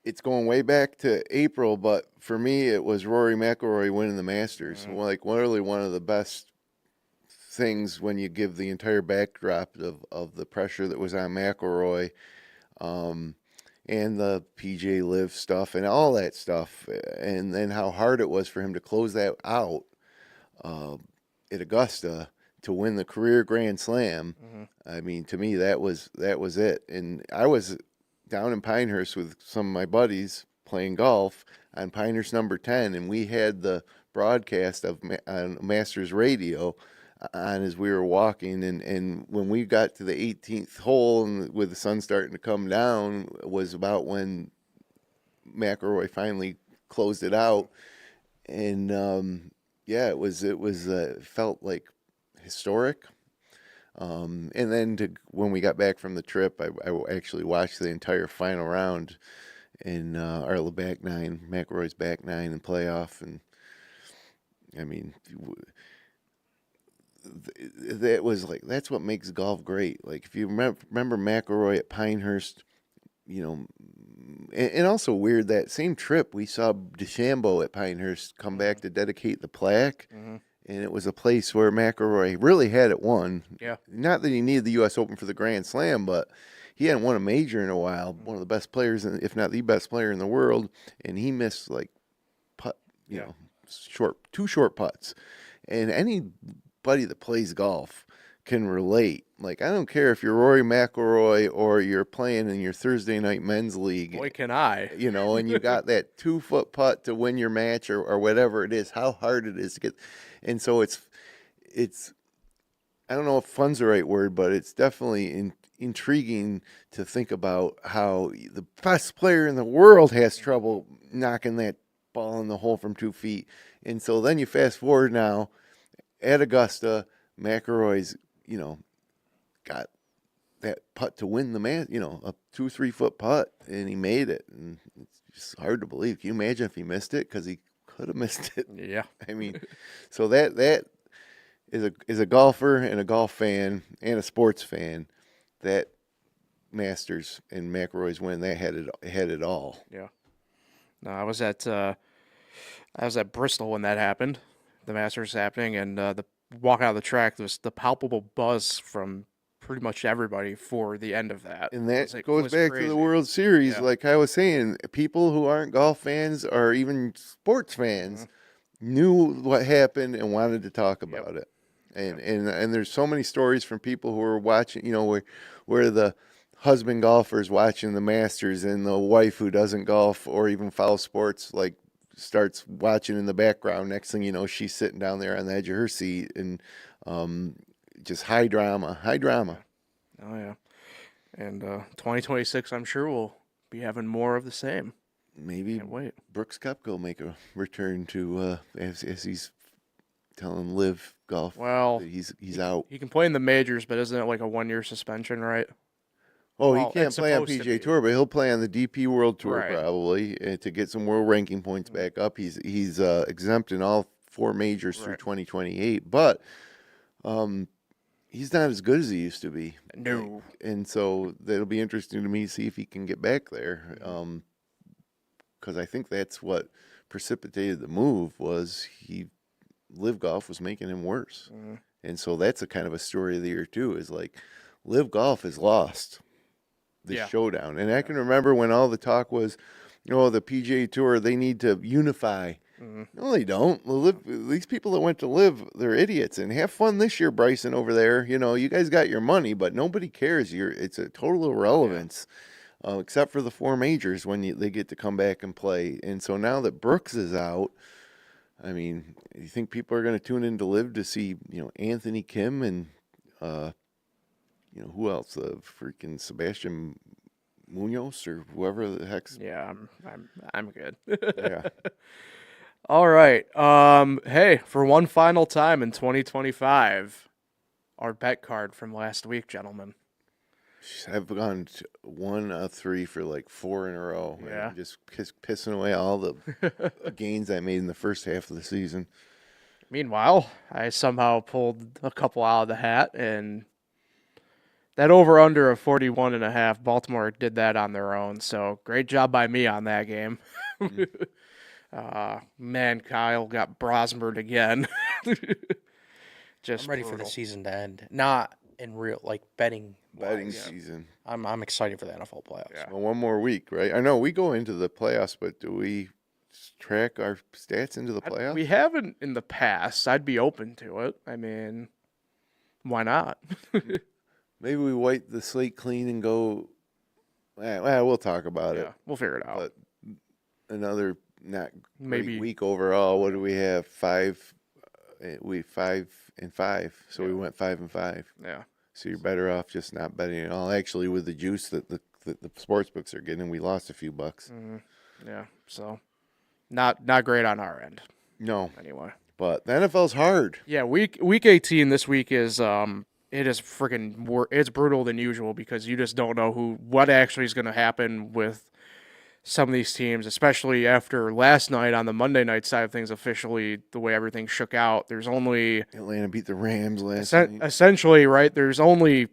It's going way back to April, but for me, it was Rory McIlroy winning the Masters. Like literally one of the best things when you give the entire backdrop of the pressure that was on McIlroy, and the PJ Live stuff and all that stuff, and then how hard it was for him to close that out at Augusta to win the career Grand Slam. I mean, to me, that was it. And I was down in Pinehurst with some of my buddies playing golf on Pinehurst number 10, and we had the broadcast on Masters Radio on as we were walking, and when we got to the 18th hole and with the sun starting to come down was about when McIlroy finally closed it out, and it felt like historic. And then when we got back from the trip, I actually watched the entire final round in our back nine, McIlroy's back nine and playoff. And I mean, that was like, that's what makes golf great. Like if you remember McIlroy at Pinehurst, and also weird, that same trip we saw DeChambeau at Pinehurst come back to dedicate the plaque. And it was a place where McIlroy really had it won.
Yeah.
Not that he needed the U.S. Open for the Grand Slam, but he hadn't won a major in a while. One of the best players, if not the best player in the world, and he missed like two short putts. And anybody that plays golf can relate. Like I don't care if you're Rory McIlroy or you're playing in your Thursday night men's league.
Boy, can I.
And you got that 2-foot putt to win your match or whatever it is, how hard it is to get. And so it's I don't know if fun's the right word, but it's definitely intriguing to think about how the best player in the world has trouble knocking that ball in the hole from 2 feet. And so then you fast forward now at Augusta, McIlroy's, got that putt to win the match, a 2-3 foot putt, and he made it. And it's just hard to believe. Can you imagine if he missed it? Because he could have missed it.
Yeah.
I mean, so that is a golfer and a golf fan and a sports fan. That Masters and McIlroy's win, that had it all.
Yeah. No, I was at Bristol when that happened. The Masters happening, and the walk out of the track, there was the palpable buzz from pretty much everybody for the end of that.
And that
It
goes
was
back
crazy.
to the World Series.
Yeah.
Like I was saying, people who aren't golf fans or even sports fans knew what happened and wanted to talk about it. And there's so many stories from people who are watching, where the husband golfer's watching the Masters and the wife who doesn't golf or even follow sports, like, starts watching in the background. Next thing you know, she's sitting down there on the edge of her seat, and just high drama.
Oh, yeah. And 2026, I'm sure we'll be having more of the same.
Maybe
Can't wait.
Brooks Koepka will make a return to as he's telling Live Golf.
Well,
that he's out.
He can play in the majors, but isn't it like a 1-year suspension, right?
Oh,
Well,
he can't
it's
play on
supposed to be.
PGA Tour, but he'll play on the DP World Tour
Right.
probably to get some world ranking points back up. He's exempt in all 4 majors through
Right.
2028, but he's not as good as he used to be.
No.
And so that'll be interesting to me to see if he can get back there, because I think that's what precipitated the move was Live Golf was making him worse. And so that's a kind of a story of the year too, is like Live Golf is lost this showdown. And I can remember when all the talk was, the PGA Tour, they need to unify. No, they don't. These people that went to Live, they're idiots. And have fun this year, Bryson, over there. You guys got your money, but nobody cares. It's a total irrelevance, except for the 4 majors when they get to come back and play. And so now that Brooks is out, I mean, you think people are going to tune in to Live to see, Anthony Kim and, who else? Freaking Sebastian Munoz or whoever the heck's.
Yeah, I'm good.
Yeah.
All right. Hey, for one final time in 2025, our bet card from last week, gentlemen.
I've gone 1 of 3 for like 4 in a row.
Yeah.
I'm just pissing away all the gains I made in the first half of the season.
Meanwhile, I somehow pulled a couple out of the hat, and that over-under of 41.5, Baltimore did that on their own. So great job by me on that game. Man, Kyle got Brosmered again. Just
I'm ready for
brutal.
the season to end. Not in real, like, betting
Season.
I'm excited for the NFL playoffs.
Yeah.
Well, one more week, right? I know we go into the playoffs, but do we track our stats into the playoffs?
We haven't in the past. I'd be open to it. I mean, why not?
Maybe we wipe the slate clean and go. Well, we'll talk about it.
Yeah, we'll figure it out.
But another not great
Maybe
week overall. What do we have? 5. We 5 and 5. So we went 5 and 5.
Yeah.
So you're better off just not betting at all. Actually, with the juice that the sports books are getting, we lost a few bucks.
Yeah. So not great on our end.
No,
Anyway.
but the NFL's hard.
Yeah, week 18 this week is it is freaking it's brutal than usual because you just don't know what actually is going to happen with some of these teams, especially after last night on the Monday night side of things. Officially, the way everything shook out, there's only
Atlanta beat the Rams last night.
essentially right. There's only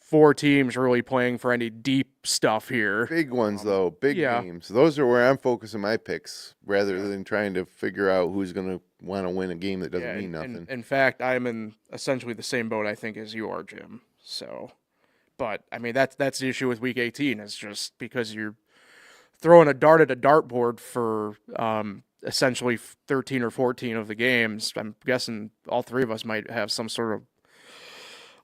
4 teams really playing for any deep stuff here.
Big ones though, big
yeah.
games. Those are where I'm focusing my picks rather than trying to figure out who's going to want to win a game that doesn't mean nothing.
In fact, I'm in essentially the same boat I think as you are, Jim. So, but I mean that's the issue with week 18 is just because you're throwing a dart at a dartboard for essentially 13 or 14 of the games. I'm guessing all 3 of us might have some sort of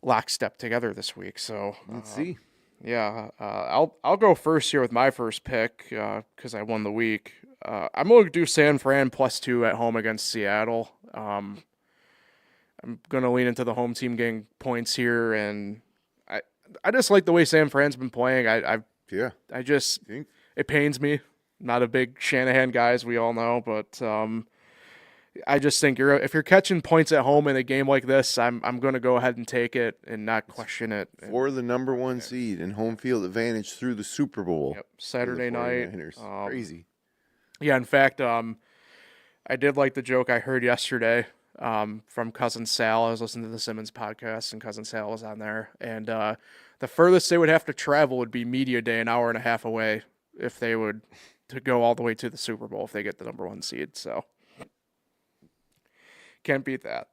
lockstep together this week. So
Let's see.
Yeah, I'll go first here with my first pick because I won the week. I'm going to do San Fran +2 at home against Seattle. I'm going to lean into the home team getting points here, and I just like the way San Fran's been playing. I just it pains me. Not a big Shanahan guy, as we all know, but I just think if you're catching points at home in a game like this, I'm going to go ahead and take it and not question it.
For the number 1 seed and home field advantage through the Super Bowl.
Yep, Saturday night.
Crazy.
Yeah, in fact, I did like the joke I heard yesterday from Cousin Sal. I was listening to the Simmons podcast, and Cousin Sal was on there. And the furthest they would have to travel would be Media Day, an hour and a half away, if they would to go all the way to the Super Bowl if they get the number 1 seed. So can't beat that.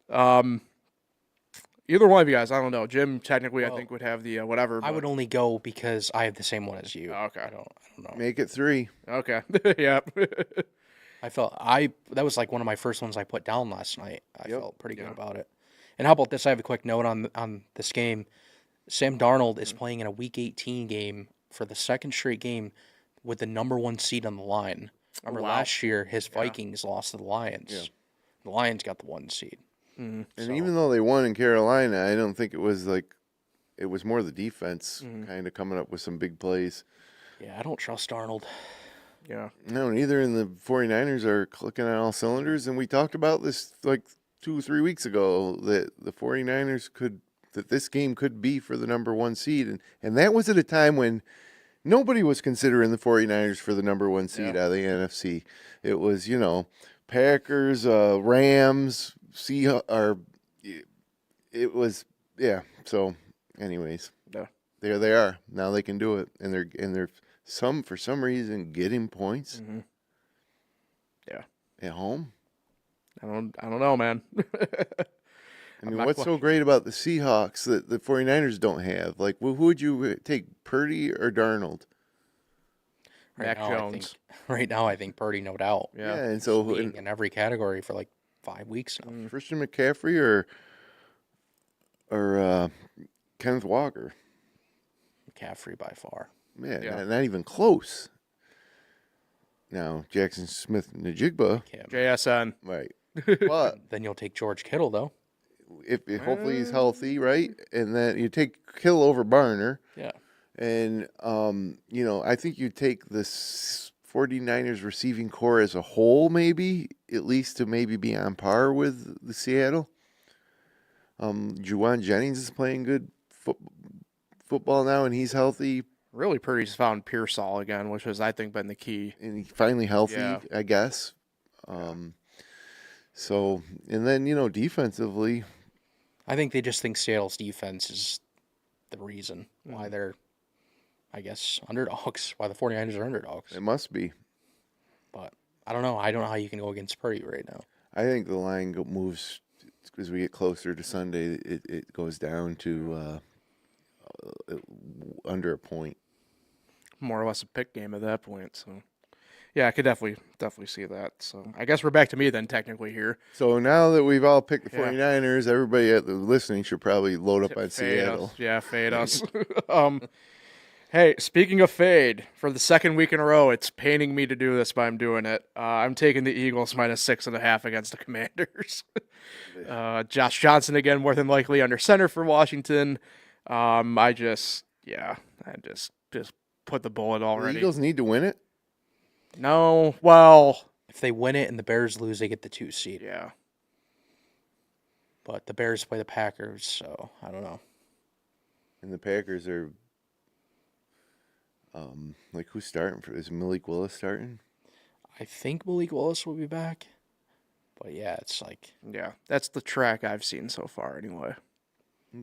Either one of you guys, I don't know. Jim technically I think would have the whatever.
I would only go because I have the same one as you.
Okay.
I don't know.
Make it 3.
Okay. Yeah.
That was like one of my first ones I put down last night. I felt pretty good about it. And how about this? I have a quick note on this game. Sam Darnold is playing in a Week 18 game for the second straight game with the number 1 seed on the line. Remember last year his Vikings lost to the Lions. Yeah. The Lions got the 1 seed.
And even though they won in Carolina, I don't think it was more the defense kind of coming up with some big plays.
Yeah, I don't trust Darnold.
Yeah.
No, neither. And the 49ers are clicking on all cylinders. And we talked about this like 2 or 3 weeks ago that the 49ers that this game could be for the number 1 seed. And that was at a time when nobody was considering the 49ers for the number 1 seed out of the NFC. It was, Packers, Rams, it was, So anyways, there they are. Now they can do it. And they're for some reason getting points.
Mm-hmm. Yeah.
At home.
I don't know, man.
I mean, what's so great about the Seahawks that the 49ers don't have? Like, who would you take, Purdy or Darnold?
Mac Jones.
Right
now, I think Purdy, no doubt.
Yeah, and so
leading in every category for like 5 weeks now.
Christian McCaffrey or Kenneth Walker?
McCaffrey by far.
Yeah. Not even close. Now, Jackson Smith-Njigba.
JSN.
Right. But
then you'll take George Kittle, though.
If hopefully he's healthy, right? And then you take Kittle over Barner.
Yeah.
And, I think you take this 49ers receiving core as a whole, maybe, at least to maybe be on par with the Seattle. Juwan Jennings is playing good football now, and he's healthy.
Really, Purdy's found Pearsall again, which has, I think, been the key.
And he's finally healthy,
Yeah.
I guess. So, and then, defensively,
I think they just think Seattle's defense is the reason why they're, I guess, underdogs, why the 49ers are underdogs.
it must be.
But I don't know. I don't know how you can go against Purdy right now.
I think the line moves as we get closer to Sunday. It goes down to under a point.
More or less a pick game at that point. So, yeah, I could definitely see that. So, I guess we're back to me then, technically here.
So now that we've all picked the
Yeah.
49ers, everybody at the listening should probably load up on
Fade
Seattle.
us. Yeah, fade us. Hey, speaking of fade, for the second week in a row, it's paining me to do this, but I'm doing it. I'm taking the Eagles -6.5 against the Commanders. Josh Johnson again, more than likely under center for Washington. I just put the bullet
The
already.
Eagles need to win it.
No, well,
If they win it and the Bears lose, they get the 2 seed.
yeah.
But the Bears play the Packers, so I don't know.
And the Packers are, who's starting for? Is Malik Willis starting?
I think Malik Willis will be back. But yeah, it's like,
Yeah, that's the track I've seen so far anyway.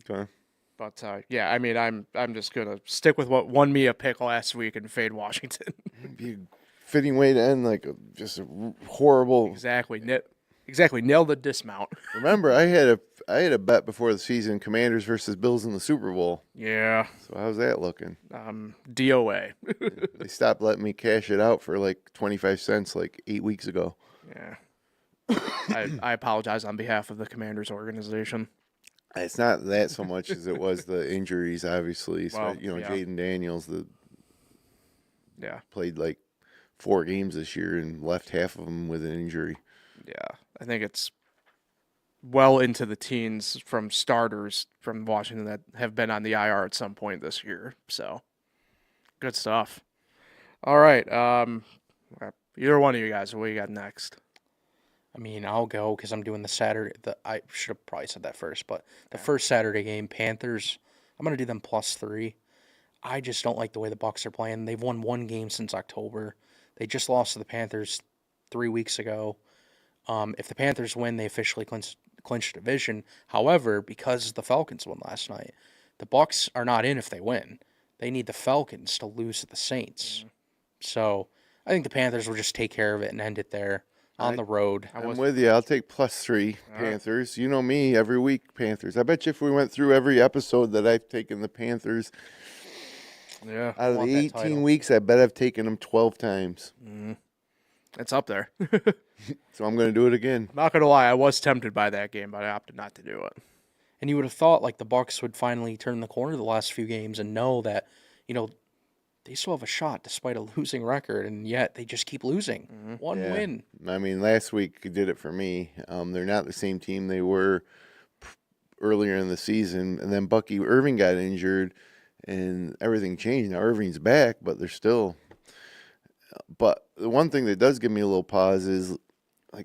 Okay.
But yeah, I mean, I'm just gonna stick with what won me a pick last week and fade Washington.
Be a fitting way to end just a horrible.
Exactly, nailed the dismount.
Remember, I had a bet before the season: Commanders versus Bills in the Super Bowl.
Yeah,
So how's that looking?
DOA.
They stopped letting me cash it out for like 25 cents 8 weeks ago.
Yeah, I apologize on behalf of the Commanders organization.
It's not that so much as it was the injuries, obviously. So,
Well, yeah.
Jaden Daniels
Yeah,
played 4 games this year and left half of them with an injury.
yeah. I think it's well into the teens from starters from Washington that have been on the IR at some point this year. So, good stuff. All right. Either one of you guys, what you got next?
I mean, I'll go because I'm doing the Saturday. I should have probably said that first, but the first Saturday game, Panthers, I'm going to do them +3. I just don't like the way the Bucs are playing. They've won 1 game since October. They just lost to the Panthers 3 weeks ago. If the Panthers win, they officially clinch division. However, because the Falcons won last night, the Bucs are not in if they win. They need the Falcons to lose to the Saints. So I think the Panthers will just take care of it and end it there on the road.
I'm with you. I'll take +3 Panthers. You know me, every week Panthers. I bet you if we went through every episode that I've taken the Panthers,
Yeah,
out of
Want
the
that
18
title.
weeks, I bet I've taken them 12 times.
it's up there.
So I'm going to do it again.
Not gonna lie, I was tempted by that game, but I opted not to do it.
And you would have thought the Bucs would finally turn the corner the last few games and know that, they still have a shot despite a losing record, and yet they just keep losing. One
Yeah.
win.
I mean, last week did it for me. They're not the same team they were earlier in the season. And then Bucky Irving got injured and everything changed. Now Irving's back, but they're still. But the one thing that does give me a little pause is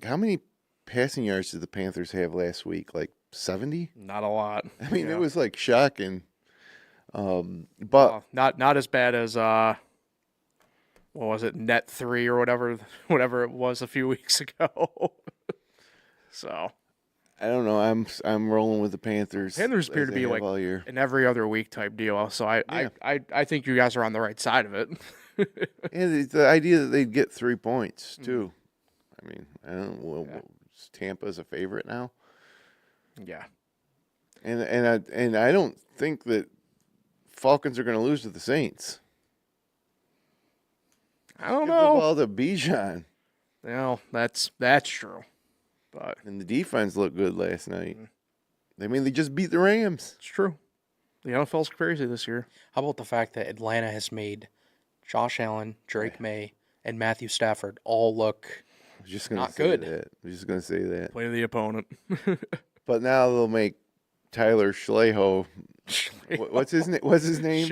how many passing yards did the Panthers have last week? 70?
Not a lot.
I mean,
Yeah.
it was shocking. But
Well, not as bad as what was it, net 3 or whatever it was a few weeks ago. So
I don't know. I'm rolling with the Panthers.
Panthers appear
as
to
they
be
have all year.
an every other week type deal. So I think you guys are on the right side of it.
And the idea that they'd get 3 points too. I mean, I don't know. Is Tampa's a favorite now,
Yeah.
and I don't think that Falcons are going to lose to the Saints.
I don't
Give the
know.
ball to Bijan,
Well, that's true. But
and the defense looked good last night. I mean, they just beat the Rams.
it's true. The NFL's crazy this year.
How about the fact that Atlanta has made Josh Allen, Drake May, and Matthew Stafford all look
I was just going
Not
to say
good.
that. I was just going to say that.
Play the opponent.
But now they'll make Tyler Schleho. What's his name? What's his name?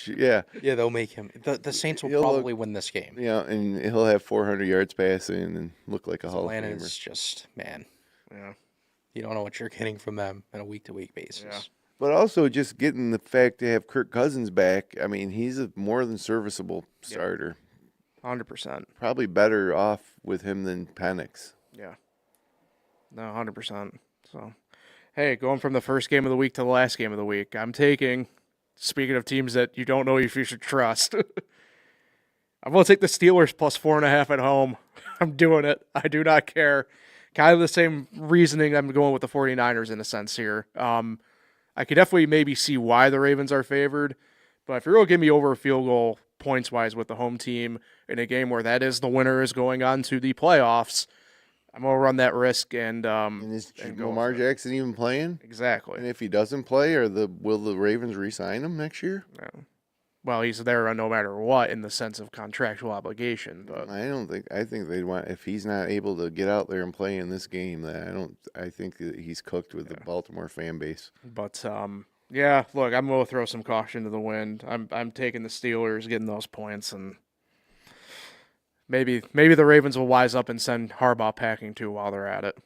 Yeah.
Yeah, they'll make him. The Saints will
He'll
probably win this game.
Yeah, and he'll have 400 yards passing and look like a Hall of Famer.
Atlanta's just, man,
Yeah.
you don't know what you're getting from them on a week-to-week basis.
Yeah.
But also just getting the fact to have Kirk Cousins back, I mean, he's a more than serviceable starter.
100%.
Probably better off with him than Penix.
Yeah. No, 100%. So, hey, going from the first game of the week to the last game of the week, I'm taking, speaking of teams that you don't know if you should trust, I'm going to take the Steelers plus 4.5 at home. I'm doing it. I do not care. Kind of the same reasoning I'm going with the 49ers in a sense here. I could definitely maybe see why the Ravens are favored, but if you're going to give me over a field goal points-wise with the home team in a game where that is the winner is going on to the playoffs, I'm going to run that risk and
Is
and go
Lamar
with it.
Jackson even playing?
Exactly.
And if he doesn't play, will the Ravens re-sign him next year?
Yeah. Well, he's there no matter what in the sense of contractual obligation, but
I think they'd want, if he's not able to get out there and play in this game, I think that he's cooked with the Baltimore fan base.
Yeah, look, I'm going to throw some caution to the wind. I'm taking the Steelers, getting those points, and maybe the Ravens will wise up and send Harbaugh packing too while they're at it.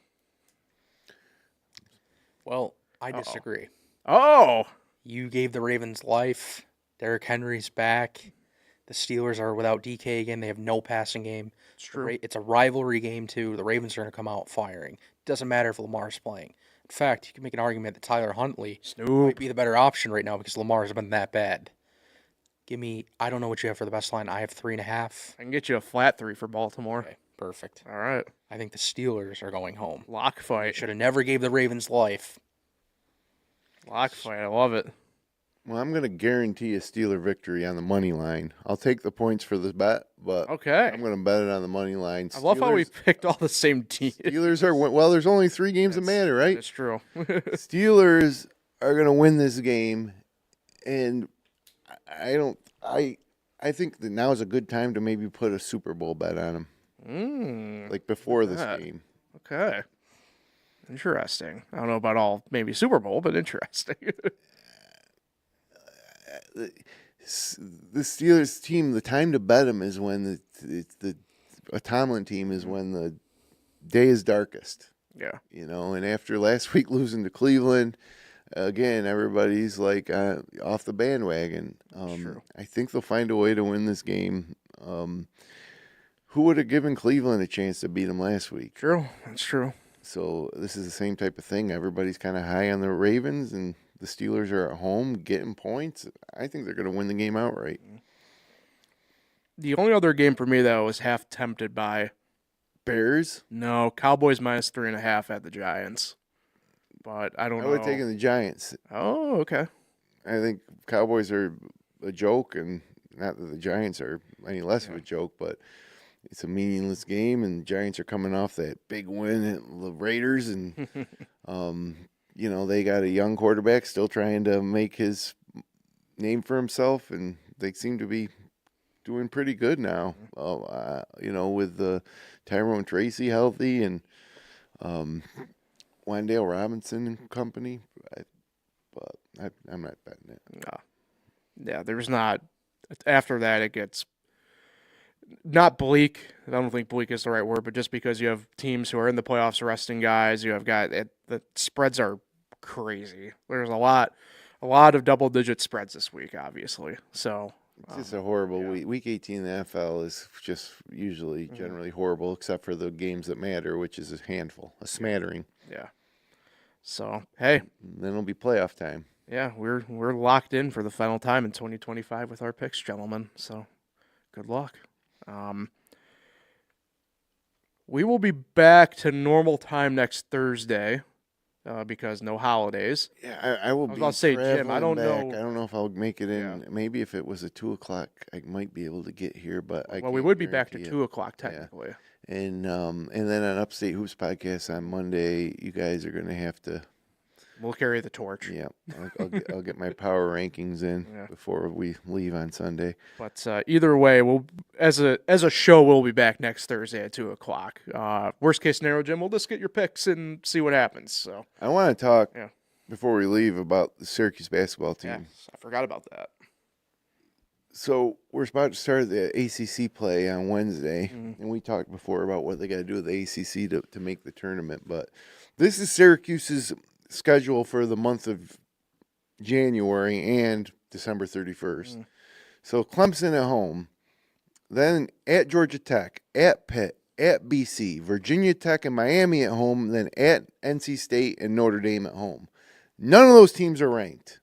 Well, I disagree.
Oh,
You gave the Ravens life. Derrick Henry's back. The Steelers are without DK again. They have no passing game.
it's true.
It's a rivalry game, too. The Ravens are going to come out firing. Doesn't matter if Lamar's playing. In fact, you can make an argument that Tyler Huntley might
Snoop.
be the better option right now because Lamar has been that bad. I don't know what you have for the best line. I have 3.5.
I can get you a flat 3 for Baltimore.
Okay, perfect.
All right.
I think the Steelers are going home.
Lock fight.
Should have never gave the Ravens life.
Lock fight. I love it.
Well, I'm going to guarantee a Steeler victory on the money line. I'll take the points for this bet, but
Okay.
I'm going to bet it on the money line.
I love how we picked all the same teams.
Steelers are, well, there's only 3 games that matter, right?
It's true.
Steelers are going to win this game, and I think that now is a good time to maybe put a Super Bowl bet on them, like before this
that.
game.
Okay. Interesting. I don't know about all maybe Super Bowl, but interesting.
The Steelers team, the time to bet them is when a Tomlin team is when the day is darkest.
Yeah.
And after last week losing to Cleveland, again, everybody's like off the bandwagon.
True.
I think they'll find a way to win this game. Who would have given Cleveland a chance to beat them last week?
True. That's true.
So this is the same type of thing. Everybody's kind of high on the Ravens, and the Steelers are at home getting points. I think they're going to win the game outright.
The only other game for me that I was half tempted by,
Bears?
no, Cowboys minus 3.5 at the Giants. But I don't know.
I would have taken the Giants.
Oh, okay.
I think Cowboys are a joke, and not that the Giants are any less of a joke, but it's a meaningless game, and the Giants are coming off that big win at the Raiders, and they got a young quarterback still trying to make his name for himself, and they seem to be doing pretty good now. With Tyrone Tracy healthy and Wandale Robinson and company, but I'm not betting it.
No. Yeah, there's not. After that, it gets not bleak. I don't think bleak is the right word, but just because you have teams who are in the playoffs resting guys, you have the spreads are crazy. There's a lot of double-digit spreads this week, obviously. So
it's just a horrible week. Week 18 in the NFL is just usually generally horrible, except for the games that matter, which is a handful, a smattering.
Yeah. So hey,
Then it'll be playoff time.
yeah, we're locked in for the final time in 2025 with our picks, gentlemen. So good luck. We will be back to normal time next Thursday because no holidays.
Yeah, I will
I was
be
about to say, Jim, I
traveling
don't
back.
know.
I don't know if I'll make it in.
Yeah.
Maybe if it was at 2:00, I might be able to get here. But
Well, we would be back to 2 o'clock
Yeah.
technically.
And then on Upstate Hoops podcast on Monday, you guys are going to have to.
We'll carry the torch.
Yeah, I'll get my power rankings in
Yeah.
before we leave on Sunday.
But either way, we'll as a show, we'll be back next Thursday at 2 o'clock. Worst case scenario, Jim, we'll just get your picks and see what happens. So
I want to talk
Yeah.
before we leave about the Syracuse basketball team.
Yes, I forgot about that.
So we're about to start the ACC play on Wednesday, and we talked before about what they got to do with the ACC to make the tournament. But this is Syracuse's schedule for the month of January and December 31st. So Clemson at home, then at Georgia Tech, at Pitt, at BC, Virginia Tech and Miami at home, then at NC State and Notre Dame at home. None of those teams are ranked.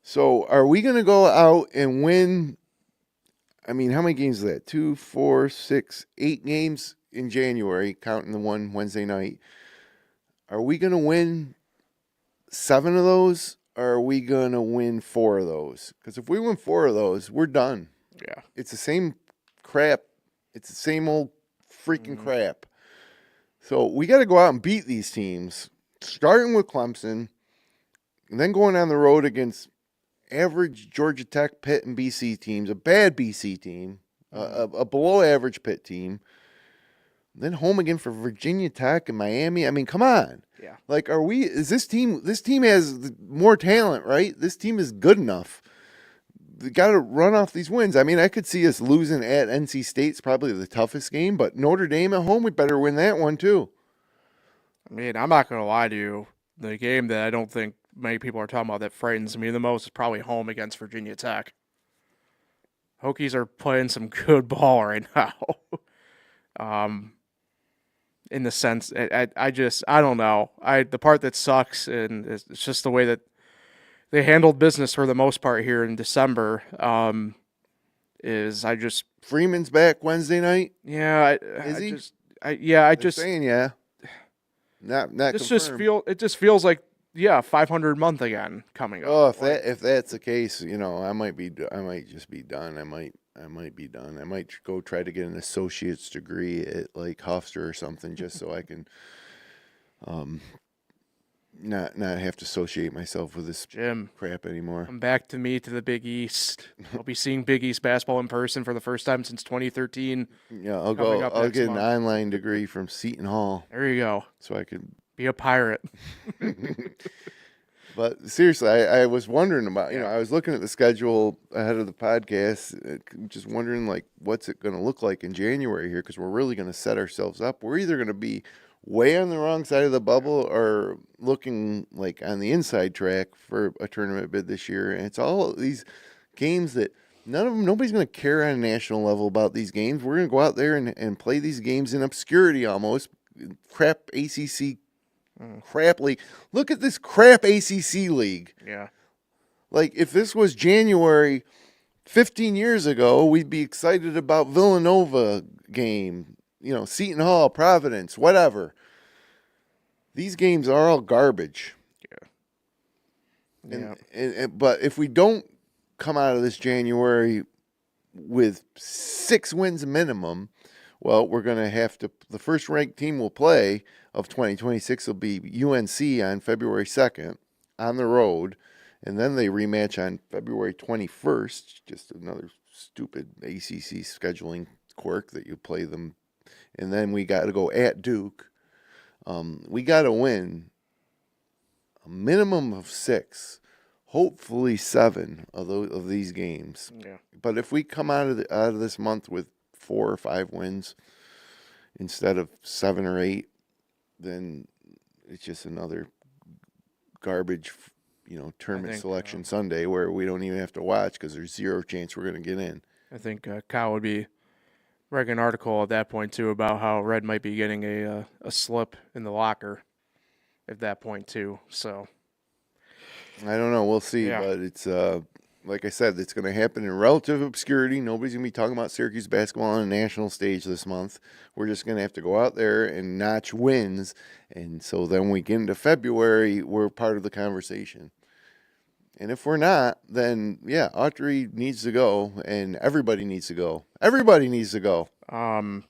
So are we going to go out and win? I mean, how many games is that? 2, 4, 6, 8 games in January, counting the one Wednesday night. Are we going to win 7 of those, or are we going to win 4 of those? Because if we win 4 of those, we're done.
Yeah.
It's the same crap. It's the same old freaking crap. So we got to go out and beat these teams, starting with Clemson, and then going on the road against average Georgia Tech, Pitt, and BC teams, a bad BC team, a below-average Pitt team, then home again for Virginia Tech and Miami. I mean, come on.
Yeah.
Like, is this team has more talent, right? This team is good enough. They got to run off these wins. I mean, I could see us losing at NC State's probably the toughest game, but Notre Dame at home, we better win that one too.
I mean, I'm not going to lie to you. The game that I don't think many people are talking about that frightens me the most is probably home against Virginia Tech. Hokies are playing some good ball right now. In the sense, I don't know. The part that sucks, and it's just the way that they handled business for the most part here in December, is
Freeman's back Wednesday night?
Yeah.
Is he?
They're
saying, yeah. Not confirmed.
It just feels like 500 month again coming up.
Oh, if that's the case, I might just be done. I might be done. I might go try to get an associate's degree at like Hofstra or something, just so I can not have to associate myself with this
Jim
crap anymore.
Come back to the Big East. I'll be seeing Big East basketball in person for the first time since 2013.
Yeah, I'll get an online degree from Seton Hall.
There you go.
So I could
be a pirate.
But seriously, I was wondering about, I was looking at the schedule ahead of the podcast, just wondering, like, what's it going to look like in January here? Because we're really going to set ourselves up. We're either going to be way on the wrong side of the bubble or looking like on the inside track for a tournament bid this year. And it's all these games that nobody's going to care on a national level about these games. We're going to go out there and play these games in obscurity almost. Crap ACC crap league. Look at this crap ACC league.
Yeah.
Like, if this was January 15 years ago, we'd be excited about Villanova game, Seton Hall, Providence, whatever. These games are all garbage.
Yeah.
But if we don't come out of this January with 6 wins minimum, well, we're going to have to. The first ranked team we'll play of 2026 will be UNC on February 2nd on the road, and then they rematch on February 21st. Just another stupid ACC scheduling quirk that you play them, and then we got to go at Duke. We got to win a minimum of 6, hopefully 7 of these games.
Yeah.
But if we come out of this month with 4 or 5 wins instead of 7 or 8, then it's just another garbage, tournament selection Sunday where we don't even have to watch because there's 0 chance we're going to get in.
I think Kyle would be writing an article at that point too about how Red might be getting a slip in the locker at that point too. So
I don't know. We'll see. Yeah. But it's like I said, it's going to happen in relative obscurity. Nobody's going to be talking about Syracuse basketball on a national stage this month. We're just going to have to go out there and notch wins. And so then we get into February, we're part of the conversation. And if we're not, then, Autry needs to go, and everybody needs to go. Everybody needs to go.
I'm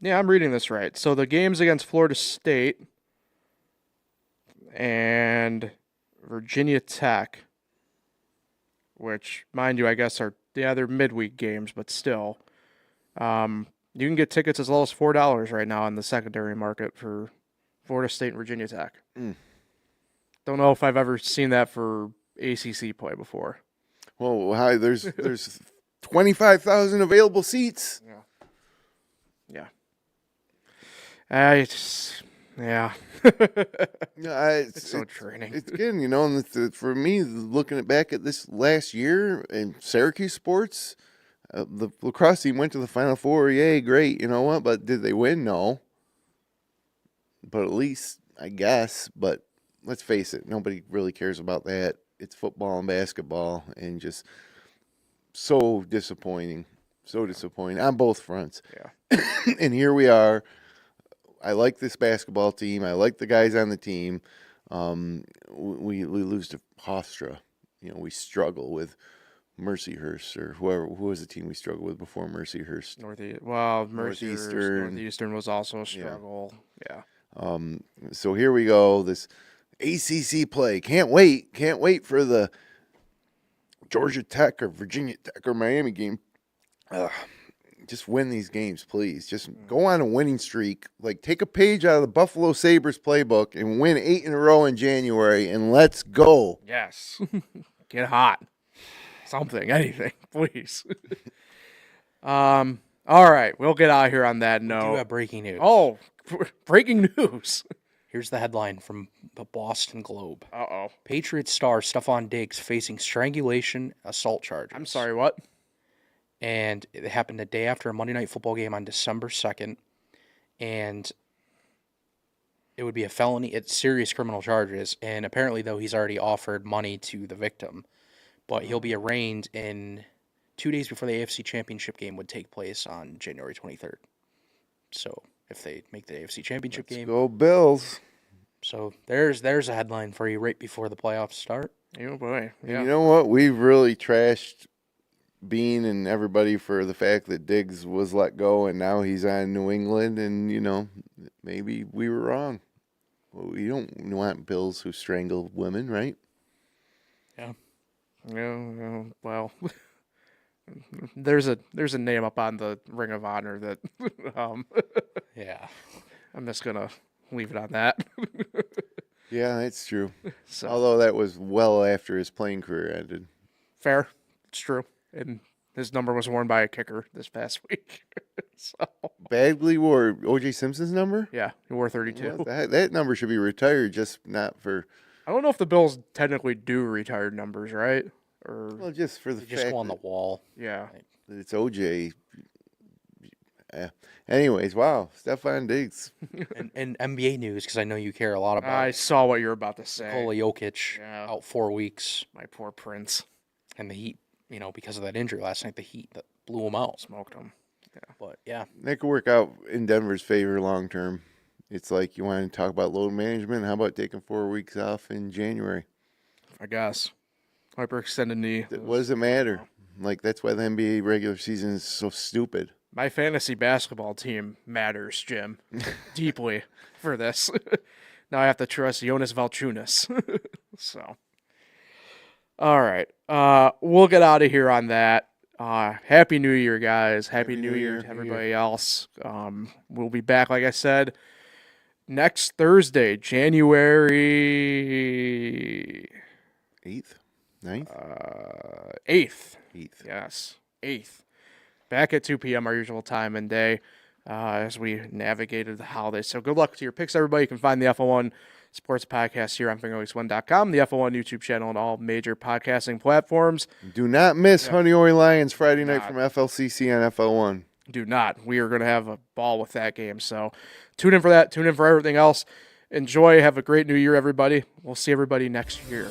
reading this right. So the games against Florida State and Virginia Tech, which, mind you, I guess they're midweek games, but still. You can get tickets as low as $4 right now in the secondary market for Florida State and Virginia Tech. Don't know if I've ever seen that for ACC play before.
Well, hi, there's 25,000 available seats.
Yeah. Yeah.
It's
so draining.
It's good, and for me, looking back at this last year in Syracuse sports, the lacrosse team went to the Final Four. Yay, great. You know what? But did they win? No. But at least, I guess. But let's face it, nobody really cares about that. It's football and basketball, and just so disappointing. So disappointing on both fronts.
Yeah.
And here we are. I like this basketball team. I like the guys on the team. We lose to Hofstra. We struggle with Mercyhurst or who was the team we struggled with before Mercyhurst.
Northeastern was also a struggle. Yeah.
So here we go. This ACC play. Can't wait for the Georgia Tech or Virginia Tech or Miami game. Just win these games, please. Just go on a winning streak. Like, take a page out of the Buffalo Sabres playbook and win 8 in a row in January, and let's go.
Yes. Get hot. Something, anything, please. All right, we'll get out of here on that note.
We do have breaking news.
Oh, breaking news.
Here's the headline from the Boston Globe.
Uh-oh.
Patriots star Stephon Diggs facing strangulation assault charges.
I'm sorry, what?
And it happened the day after a Monday Night Football game on December 2nd. And it would be a felony. It's serious criminal charges. And apparently, though, he's already offered money to the victim. But he'll be arraigned in 2 days before the AFC Championship game would take place on January 23rd. So if they make the AFC Championship game.
Go Bills.
So there's a headline for you right before the playoffs start.
Oh, boy. Yeah.
You know what? We've really trashed Bean and everybody for the fact that Diggs was let go and now he's on New England, and maybe we were wrong. Well, we don't want Bills who strangle women, right?
Yeah.
Yeah, well, there's a name up on the Ring of Honor that
Yeah.
I'm just gonna leave it on that.
Yeah, that's true.
So,
Although that was well after his playing career ended.
fair, it's true, and his number was worn by a kicker this past week. So
Bagley wore O.J. Simpson's number?
yeah, he wore 32.
Well, that number should be retired, just not for...
I don't know if the Bills technically do retired numbers, right? Or
Well, just for the
They
fact
just go on the
that
wall.
yeah,
it's O.J. Anyways, wow, Stephon Diggs.
And NBA news, because I know you care a lot about
I saw what you were about to say.
Nikola Jokic
Yeah.
out 4 weeks.
My poor Prince
And the Heat, because of that injury last night, the Heat that blew him out.
smoked him.
But, yeah.
That could work out in Denver's favor long term. It's like, you want to talk about load management? How about taking 4 weeks off in January?
I guess hyperextended knee.
What does it matter? Like, that's why the NBA regular season is so stupid.
My fantasy basketball team matters, Jim, deeply for this. Now I have to trust Jonas Valanciunas. So, all right, we'll get out of here on that. Happy New Year, guys! Happy New Year to everybody else. We'll be back, like I said, next Thursday, January
8th? 9th?
8th.
8th.
Yes, 8th. Back at 2 p.m. our usual time and day as we navigated the holidays. So good luck to your picks, everybody. You can find the FL1 Sports Podcast here on fingerlakes1.com, the FL1 YouTube channel, and all major podcasting platforms.
Do not miss Honey Ory Lions Friday night from FLCC on FL1.
Do not. We are going to have a ball with that game. So tune in for that. Tune in for everything else. Enjoy. Have a great New Year, everybody. We'll see everybody next year.